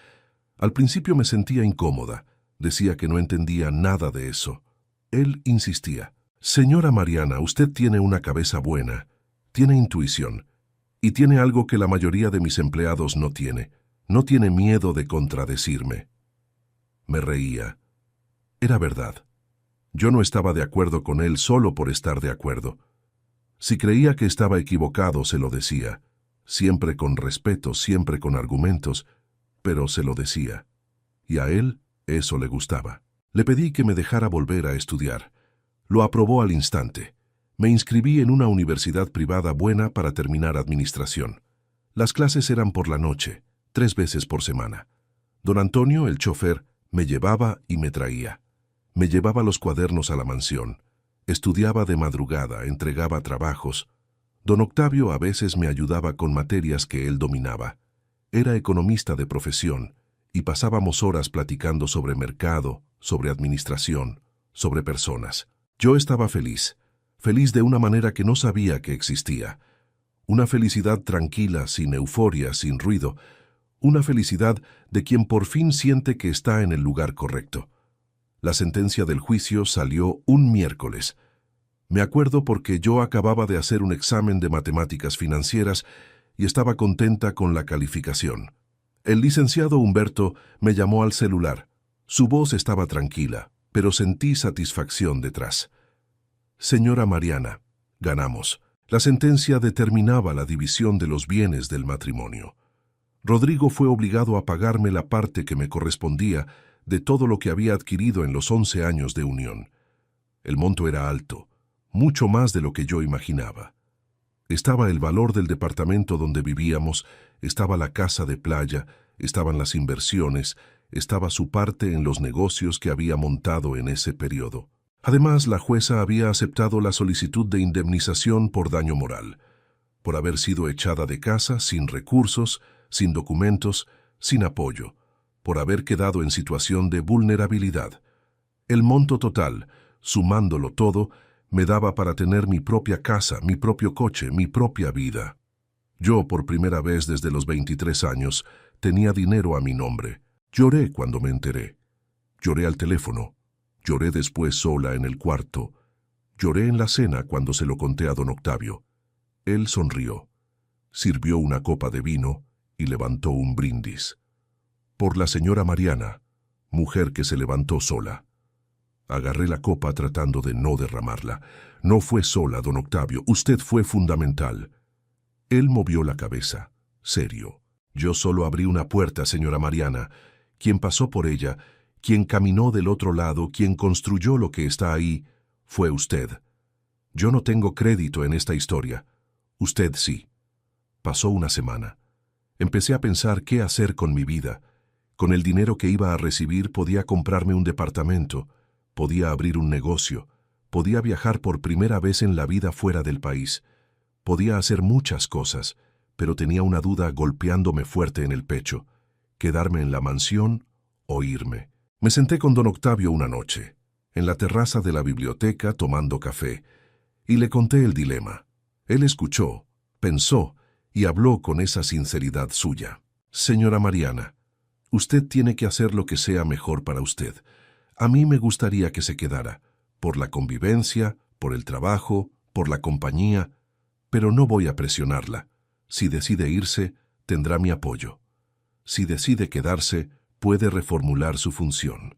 Al principio me sentía incómoda. Decía que no entendía nada de eso. Él insistía. «Señora Mariana, usted tiene una cabeza buena, tiene intuición, y tiene algo que la mayoría de mis empleados no tiene. No tiene miedo de contradecirme». Me reía. Era verdad. Yo no estaba de acuerdo con él solo por estar de acuerdo. Si creía que estaba equivocado, se lo decía. Siempre con respeto, siempre con argumentos, pero se lo decía. Y a él eso le gustaba. Le pedí que me dejara volver a estudiar. Lo aprobó al instante. Me inscribí en una universidad privada buena para terminar administración. Las clases eran por la noche, 3 veces por semana. Don Antonio, el chofer, me llevaba y me traía. Me llevaba los cuadernos a la mansión. Estudiaba de madrugada, entregaba trabajos. Don Octavio a veces me ayudaba con materias que él dominaba. Era economista de profesión y pasábamos horas platicando sobre mercado, sobre administración, sobre personas. Yo estaba feliz, feliz de una manera que no sabía que existía. Una felicidad tranquila, sin euforia, sin ruido. Una felicidad de quien por fin siente que está en el lugar correcto. La sentencia del juicio salió un miércoles. Me acuerdo porque yo acababa de hacer un examen de matemáticas financieras y estaba contenta con la calificación. El licenciado Humberto me llamó al celular. Su voz estaba tranquila, pero sentí satisfacción detrás. Señora Mariana, ganamos. La sentencia determinaba la división de los bienes del matrimonio. Rodrigo fue obligado a pagarme la parte que me correspondía de todo lo que había adquirido en los 11 años de unión. El monto era alto, mucho más de lo que yo imaginaba. Estaba el valor del departamento donde vivíamos, estaba la casa de playa, estaban las inversiones, estaba su parte en los negocios que había montado en ese periodo. Además, la jueza había aceptado la solicitud de indemnización por daño moral, por haber sido echada de casa sin recursos, sin documentos, sin apoyo, por haber quedado en situación de vulnerabilidad. El monto total, sumándolo todo, me daba para tener mi propia casa, mi propio coche, mi propia vida. Yo, por primera vez desde los 23 años, tenía dinero a mi nombre. Lloré cuando me enteré. Lloré al teléfono. Lloré después sola en el cuarto. Lloré en la cena cuando se lo conté a don Octavio. Él sonrió, sirvió una copa de vino y levantó un brindis. Por la señora Mariana, mujer que se levantó sola. Agarré la copa tratando de no derramarla. No fue sola, don Octavio, usted fue fundamental. Él movió la cabeza, serio. Yo solo abrí una puerta, señora Mariana. Quien pasó por ella, quien caminó del otro lado, quien construyó lo que está ahí, fue usted. Yo no tengo crédito en esta historia. Usted sí. Pasó una semana. Empecé a pensar qué hacer con mi vida. Con el dinero que iba a recibir podía comprarme un departamento, podía abrir un negocio, podía viajar por primera vez en la vida fuera del país. Podía hacer muchas cosas, pero tenía una duda golpeándome fuerte en el pecho. Quedarme en la mansión o irme. Me senté con don Octavio una noche, en la terraza de la biblioteca tomando café, y le conté el dilema. Él escuchó, pensó y habló con esa sinceridad suya. Señora Mariana, usted tiene que hacer lo que sea mejor para usted. A mí me gustaría que se quedara, por la convivencia, por el trabajo, por la compañía, pero no voy a presionarla. Si decide irse, tendrá mi apoyo. Si decide quedarse, puede reformular su función.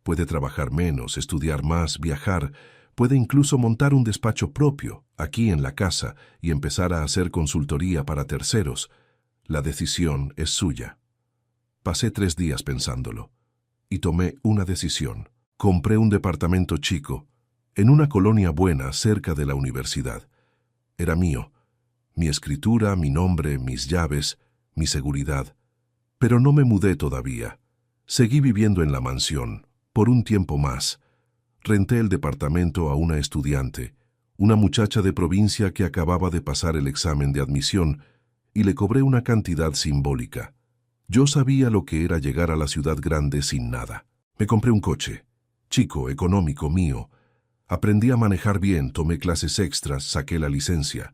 Puede trabajar menos, estudiar más, viajar, puede incluso montar un despacho propio, aquí en la casa, y empezar a hacer consultoría para terceros. La decisión es suya. Pasé 3 días pensándolo, y tomé una decisión. Compré un departamento chico, en una colonia buena cerca de la universidad. Era mío, mi escritura, mi nombre, mis llaves, mi seguridad. Pero no me mudé todavía. Seguí viviendo en la mansión, por un tiempo más. Renté el departamento a una estudiante, una muchacha de provincia que acababa de pasar el examen de admisión, y le cobré una cantidad simbólica. Yo sabía lo que era llegar a la ciudad grande sin nada. Me compré un coche, chico, económico, mío. Aprendí a manejar bien, tomé clases extras, saqué la licencia.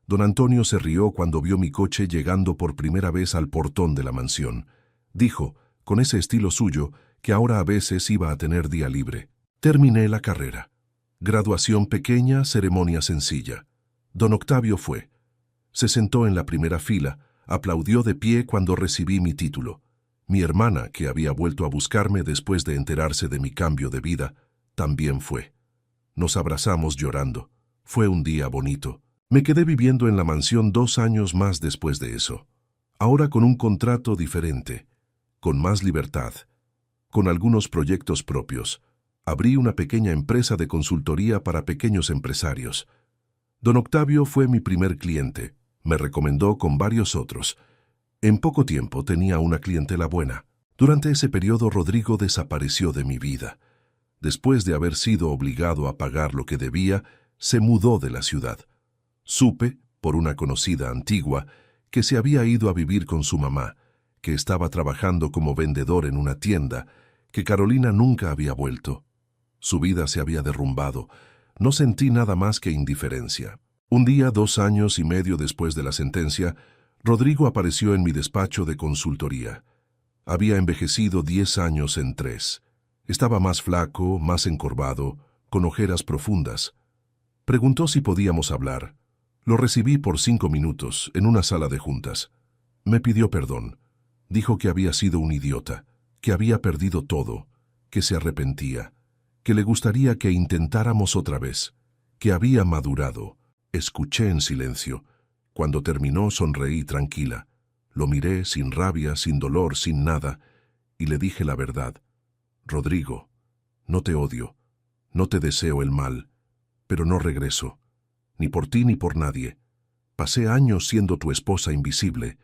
Don Antonio se rió cuando vio mi coche llegando por primera vez al portón de la mansión. Dijo, con ese estilo suyo, que ahora a veces iba a tener día libre. Terminé la carrera. Graduación pequeña, ceremonia sencilla. Don Octavio fue. Se sentó en la primera fila, aplaudió de pie cuando recibí mi título. Mi hermana, que había vuelto a buscarme después de enterarse de mi cambio de vida, también fue. Nos abrazamos llorando. Fue un día bonito. Me quedé viviendo en la mansión 2 años más después de eso. Ahora con un contrato diferente, con más libertad. con algunos proyectos propios. Abrí una pequeña empresa de consultoría para pequeños empresarios. Don Octavio fue mi primer cliente. Me recomendó con varios otros. En poco tiempo tenía una clientela buena. Durante ese periodo Rodrigo desapareció de mi vida. Después de haber sido obligado a pagar lo que debía, se mudó de la ciudad. Supe, por una conocida antigua, que se había ido a vivir con su mamá, que estaba trabajando como vendedor en una tienda, que Carolina nunca había vuelto. Su vida se había derrumbado. No sentí nada más que indiferencia. Un día, 2 años y medio después de la sentencia, Rodrigo apareció en mi despacho de consultoría. Había envejecido 10 años en 3. Estaba más flaco, más encorvado, con ojeras profundas. Preguntó si podíamos hablar. Lo recibí por 5 minutos, en una sala de juntas. Me pidió perdón. Dijo que había sido un idiota, que había perdido todo, que se arrepentía, que le gustaría que intentáramos otra vez, que había madurado. Escuché en silencio. Cuando terminó sonreí tranquila. Lo miré sin rabia, sin dolor, sin nada, y le dije la verdad. Rodrigo, no te odio, no te deseo el mal, pero no regreso, ni por ti ni por nadie. Pasé años siendo tu esposa invisible.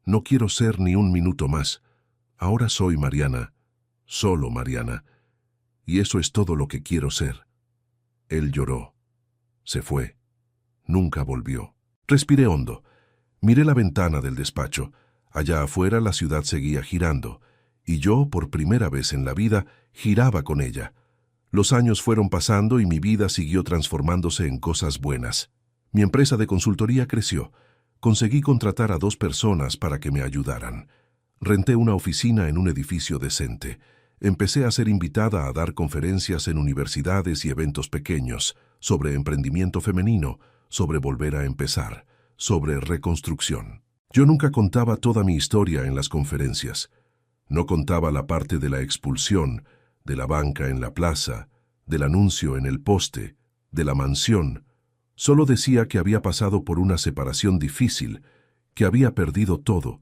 No quiero ser ni un minuto más. Ahora soy Mariana, solo Mariana, y eso es todo lo que quiero ser. Él lloró. Se fue. Nunca volvió. Respiré hondo. Miré la ventana del despacho. Allá afuera la ciudad seguía girando, y yo, por primera vez en la vida, giraba con ella. Los años fueron pasando y mi vida siguió transformándose en cosas buenas. Mi empresa de consultoría creció. Conseguí contratar a 2 personas para que me ayudaran. Renté una oficina en un edificio decente. Empecé a ser invitada a dar conferencias en universidades y eventos pequeños, sobre emprendimiento femenino, sobre volver a empezar, sobre reconstrucción. Yo nunca contaba toda mi historia en las conferencias. No contaba la parte de la expulsión, de la banca en la plaza, del anuncio en el poste, de la mansión. Solo decía que había pasado por una separación difícil, que había perdido todo,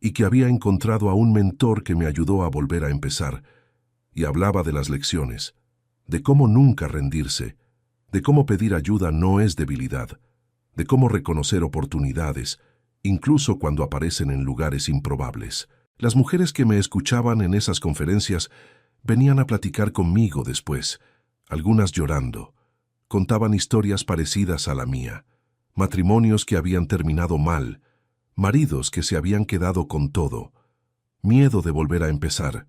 y que había encontrado a un mentor que me ayudó a volver a empezar. Y hablaba de las lecciones, de cómo nunca rendirse, de cómo pedir ayuda no es debilidad, de cómo reconocer oportunidades, incluso cuando aparecen en lugares improbables. Las mujeres que me escuchaban en esas conferencias venían a platicar conmigo después, algunas llorando. Contaban historias parecidas a la mía, matrimonios que habían terminado mal, maridos que se habían quedado con todo, miedo de volver a empezar.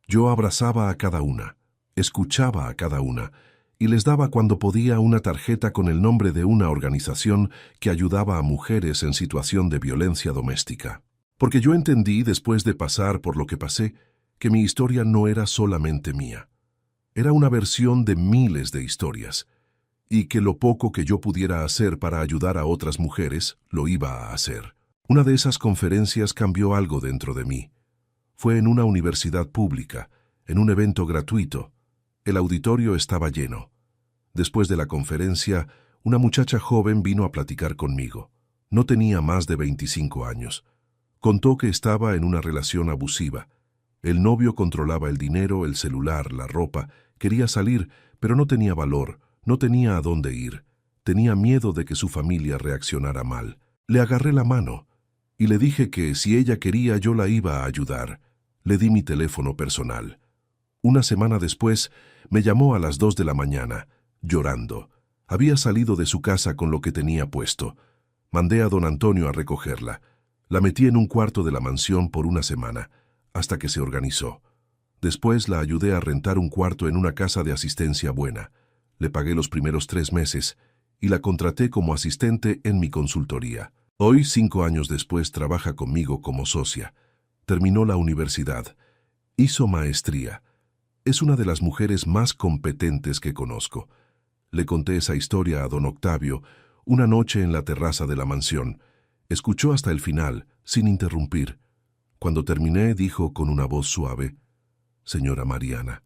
Yo abrazaba a cada una, escuchaba a cada una, y les daba cuando podía una tarjeta con el nombre de una organización que ayudaba a mujeres en situación de violencia doméstica. Porque yo entendí, después de pasar por lo que pasé, que mi historia no era solamente mía. Era una versión de miles de historias, y que lo poco que yo pudiera hacer para ayudar a otras mujeres, lo iba a hacer. Una de esas conferencias cambió algo dentro de mí. Fue en una universidad pública, en un evento gratuito. El auditorio estaba lleno. Después de la conferencia, una muchacha joven vino a platicar conmigo. No tenía más de 25 años. Contó que estaba en una relación abusiva. El novio controlaba el dinero, el celular, la ropa. Quería salir, pero no tenía valor, no tenía a dónde ir. Tenía miedo de que su familia reaccionara mal. Le agarré la mano y le dije que si ella quería yo la iba a ayudar. Le di mi teléfono personal. Una semana después, me llamó a las 2 de la mañana, llorando. Había salido de su casa con lo que tenía puesto. Mandé a don Antonio a recogerla. La metí en un cuarto de la mansión por una semana, hasta que se organizó. Después la ayudé a rentar un cuarto en una casa de asistencia buena. Le pagué los primeros 3 meses y la contraté como asistente en mi consultoría. Hoy, 5 años después, trabaja conmigo como socia. Terminó la universidad. Hizo maestría. Es una de las mujeres más competentes que conozco. Le conté esa historia a don Octavio una noche en la terraza de la mansión. Escuchó hasta el final, sin interrumpir. Cuando terminé, dijo con una voz suave: «Señora Mariana,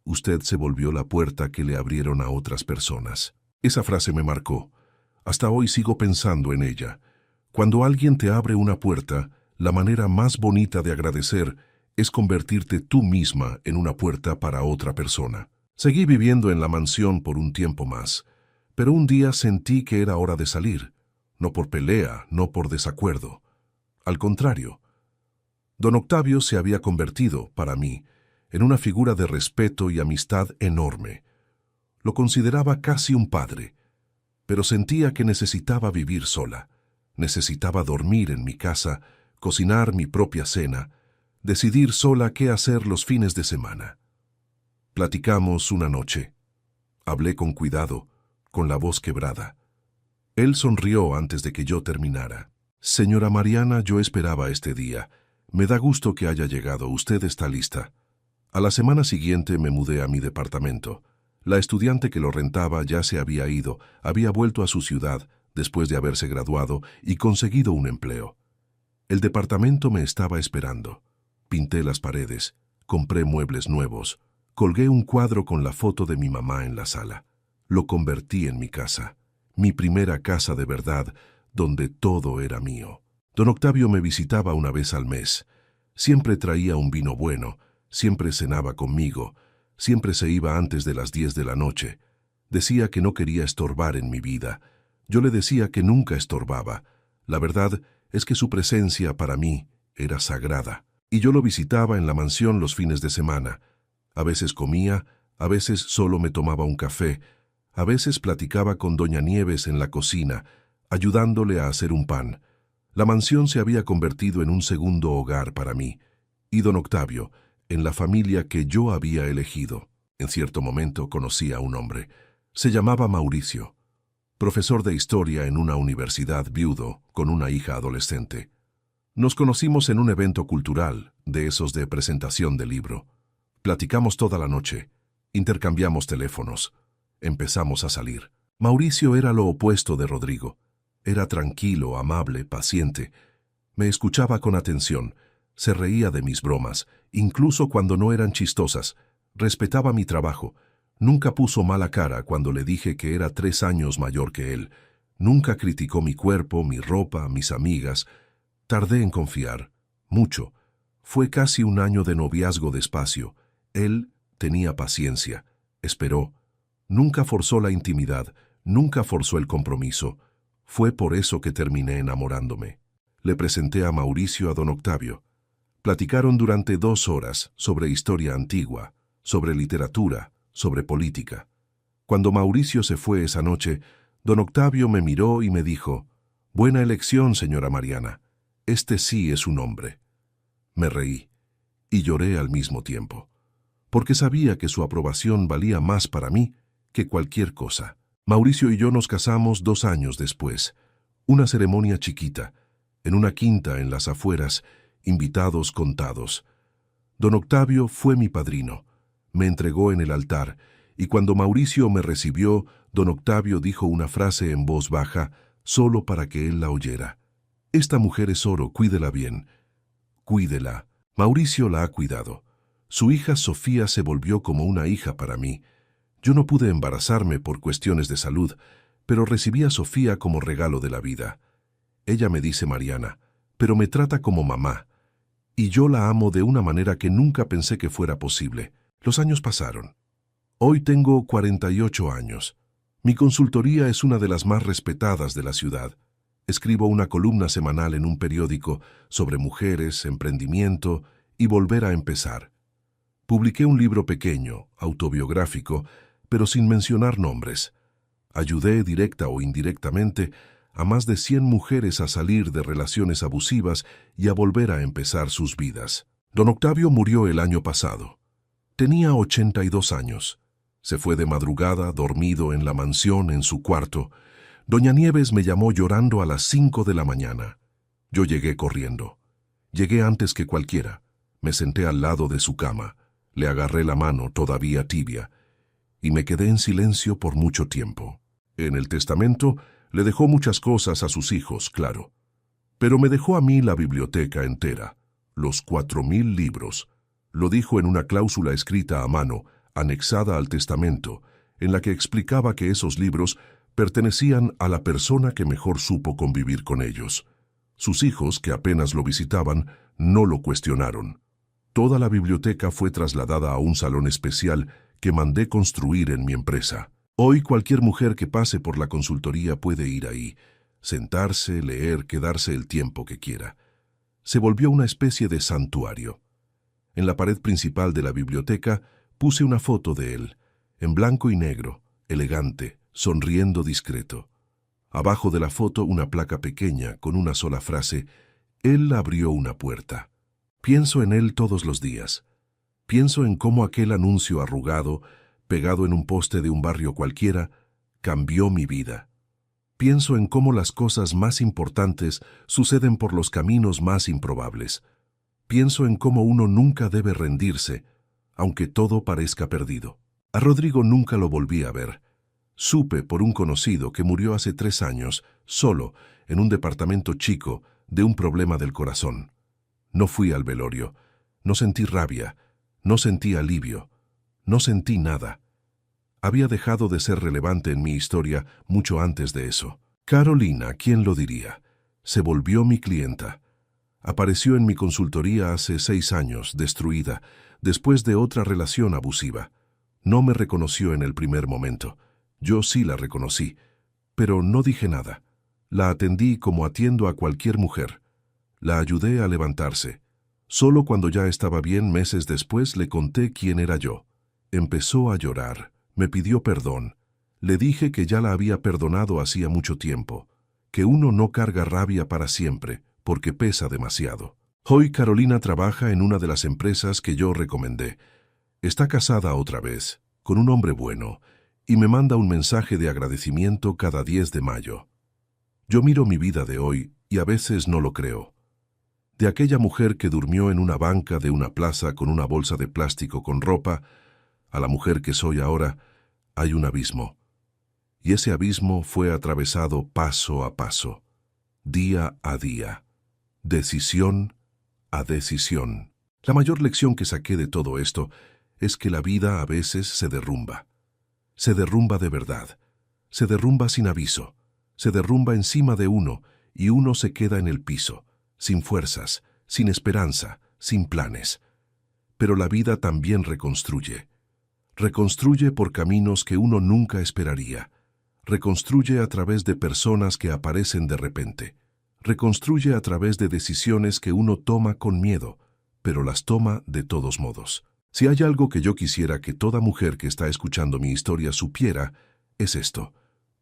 usted se volvió la puerta que le abrieron a otras personas». Esa frase me marcó. Hasta hoy sigo pensando en ella. Cuando alguien te abre una puerta, la manera más bonita de agradecer es convertirte tú misma en una puerta para otra persona. Seguí viviendo en la mansión por un tiempo más, pero un día sentí que era hora de salir, no por pelea, no por desacuerdo. Al contrario, don Octavio se había convertido, para mí, en una figura de respeto y amistad enorme. Lo consideraba casi un padre, pero sentía que necesitaba vivir sola. Necesitaba dormir en mi casa, cocinar mi propia cena, decidir sola qué hacer los fines de semana. Platicamos una noche. Hablé con cuidado, con la voz quebrada. Él sonrió antes de que yo terminara. Señora Mariana, yo esperaba este día. Me da gusto que haya llegado. Usted está lista. A la semana siguiente me mudé a mi departamento. La estudiante que lo rentaba ya se había ido, había vuelto a su ciudad después de haberse graduado y conseguido un empleo. El departamento me estaba esperando. Pinté las paredes, compré muebles nuevos, colgué un cuadro con la foto de mi mamá en la sala. Lo convertí en mi casa, mi primera casa de verdad, donde todo era mío. Don Octavio me visitaba una vez al mes. Siempre traía un vino bueno, siempre cenaba conmigo, siempre se iba antes de las 10 de la noche. Decía que no quería estorbar en mi vida. Yo le decía que nunca estorbaba. La verdad es que su presencia para mí era sagrada. Y yo lo visitaba en la mansión los fines de semana. A veces comía, a veces solo me tomaba un café, a veces platicaba con doña Nieves en la cocina, ayudándole a hacer un pan. La mansión se había convertido en un segundo hogar para mí, y don Octavio, en la familia que yo había elegido. En cierto momento conocí a un hombre. Se llamaba Mauricio, profesor de historia en una universidad, viudo, con una hija adolescente. Nos conocimos en un evento cultural, de esos de presentación de libro. Platicamos toda la noche, intercambiamos teléfonos, empezamos a salir. Mauricio era lo opuesto de Rodrigo. Era tranquilo, amable, paciente. Me escuchaba con atención, se reía de mis bromas, incluso cuando no eran chistosas. Respetaba mi trabajo. Nunca puso mala cara cuando le dije que era 3 años mayor que él. Nunca criticó mi cuerpo, mi ropa, mis amigas. Tardé en confiar, mucho. Fue casi un año de noviazgo despacio. Él tenía paciencia, esperó. Nunca forzó la intimidad, nunca forzó el compromiso. Fue por eso que terminé enamorándome. Le presenté a Mauricio a don Octavio. Platicaron durante 2 horas sobre historia antigua, sobre literatura, sobre política. Cuando Mauricio se fue esa noche, don Octavio me miró y me dijo: «Buena elección, señora Mariana. Este sí es un hombre». Me reí y lloré al mismo tiempo, porque sabía que su aprobación valía más para mí que cualquier cosa. Mauricio y yo nos casamos 2 años después. Una ceremonia chiquita, en una quinta en las afueras, invitados contados. Don Octavio fue mi padrino. Me entregó en el altar, y cuando Mauricio me recibió, don Octavio dijo una frase en voz baja, solo para que él la oyera. «Esta mujer es oro, cuídela bien». Cuídela. Mauricio la ha cuidado. Su hija Sofía se volvió como una hija para mí. Yo no pude embarazarme por cuestiones de salud, pero recibí a Sofía como regalo de la vida. Ella me dice Mariana, pero me trata como mamá. Y yo la amo de una manera que nunca pensé que fuera posible. Los años pasaron. Hoy tengo 48 años. Mi consultoría es una de las más respetadas de la ciudad. Escribo una columna semanal en un periódico sobre mujeres, emprendimiento y volver a empezar. Publiqué un libro pequeño, autobiográfico, pero sin mencionar nombres. Ayudé, directa o indirectamente, a más de 100 mujeres a salir de relaciones abusivas y a volver a empezar sus vidas. Don Octavio murió el año pasado. Tenía 82 años. Se fue de madrugada, dormido en la mansión, en su cuarto. Doña Nieves me llamó llorando a las 5 de la mañana. Yo llegué corriendo. Llegué antes que cualquiera. Me senté al lado de su cama. Le agarré la mano, todavía tibia, y me quedé en silencio por mucho tiempo. En el testamento le dejó muchas cosas a sus hijos, claro. Pero me dejó a mí la biblioteca entera, los 4000 libros. Lo dijo en una cláusula escrita a mano, anexada al testamento, en la que explicaba que esos libros pertenecían a la persona que mejor supo convivir con ellos. Sus hijos, que apenas lo visitaban, no lo cuestionaron. Toda la biblioteca fue trasladada a un salón especial que mandé construir en mi empresa. Hoy cualquier mujer que pase por la consultoría puede ir ahí, sentarse, leer, quedarse el tiempo que quiera. Se volvió una especie de santuario. En la pared principal de la biblioteca puse una foto de él, en blanco y negro, elegante, sonriendo discreto. Abajo de la foto una placa pequeña con una sola frase: «Él abrió una puerta». Pienso en él todos los días. Pienso en cómo aquel anuncio arrugado, pegado en un poste de un barrio cualquiera, cambió mi vida. Pienso en cómo las cosas más importantes suceden por los caminos más improbables. Pienso en cómo uno nunca debe rendirse, aunque todo parezca perdido. A Rodrigo nunca lo volví a ver. Supe por un conocido que murió hace 3 años, solo, en un departamento chico, de un problema del corazón. No fui al velorio. No sentí rabia. No sentí alivio. No sentí nada. Había dejado de ser relevante en mi historia mucho antes de eso. Carolina, ¿quién lo diría? Se volvió mi clienta. Apareció en mi consultoría hace 6 años, destruida, después de otra relación abusiva. No me reconoció en el primer momento. Yo sí la reconocí, pero no dije nada. La atendí como atiendo a cualquier mujer. La ayudé a levantarse. Solo cuando ya estaba bien, meses después, le conté quién era yo. Empezó a llorar. Me pidió perdón. Le dije que ya la había perdonado hacía mucho tiempo, que uno no carga rabia para siempre, porque pesa demasiado. Hoy Carolina trabaja en una de las empresas que yo recomendé. Está casada otra vez, con un hombre bueno, y me manda un mensaje de agradecimiento cada 10 de mayo. Yo miro mi vida de hoy y a veces no lo creo. De aquella mujer que durmió en una banca de una plaza con una bolsa de plástico con ropa, a la mujer que soy ahora, hay un abismo. Y ese abismo fue atravesado paso a paso, día a día, decisión a decisión. La mayor lección que saqué de todo esto es que la vida a veces se derrumba. Se derrumba de verdad. Se derrumba sin aviso. Se derrumba encima de uno y uno se queda en el piso, sin fuerzas, sin esperanza, sin planes. Pero la vida también reconstruye. Reconstruye por caminos que uno nunca esperaría. Reconstruye a través de personas que aparecen de repente. Reconstruye a través de decisiones que uno toma con miedo, pero las toma de todos modos. Si hay algo que yo quisiera que toda mujer que está escuchando mi historia supiera, es esto.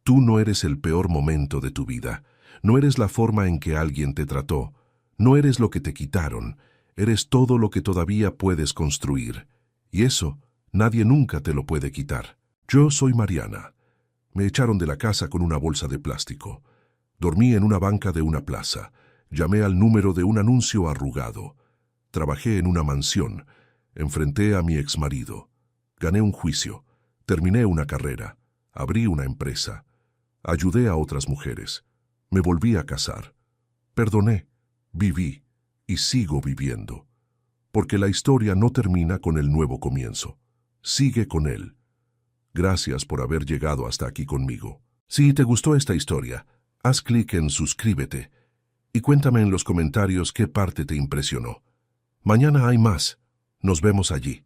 Tú no eres el peor momento de tu vida. No eres la forma en que alguien te trató. No eres lo que te quitaron. Eres todo lo que todavía puedes construir. Y eso, nadie nunca te lo puede quitar. Yo soy Mariana. Me echaron de la casa con una bolsa de plástico. Dormí en una banca de una plaza. Llamé al número de un anuncio arrugado. Trabajé en una mansión. Enfrenté a mi exmarido. Gané un juicio. Terminé una carrera. Abrí una empresa. Ayudé a otras mujeres. Me volví a casar. Perdoné, viví y sigo viviendo. Porque la historia no termina con el nuevo comienzo. Sigue con él. Gracias por haber llegado hasta aquí conmigo. Si te gustó esta historia, haz clic en suscríbete y cuéntame en los comentarios qué parte te impresionó. Mañana hay más. Nos vemos allí.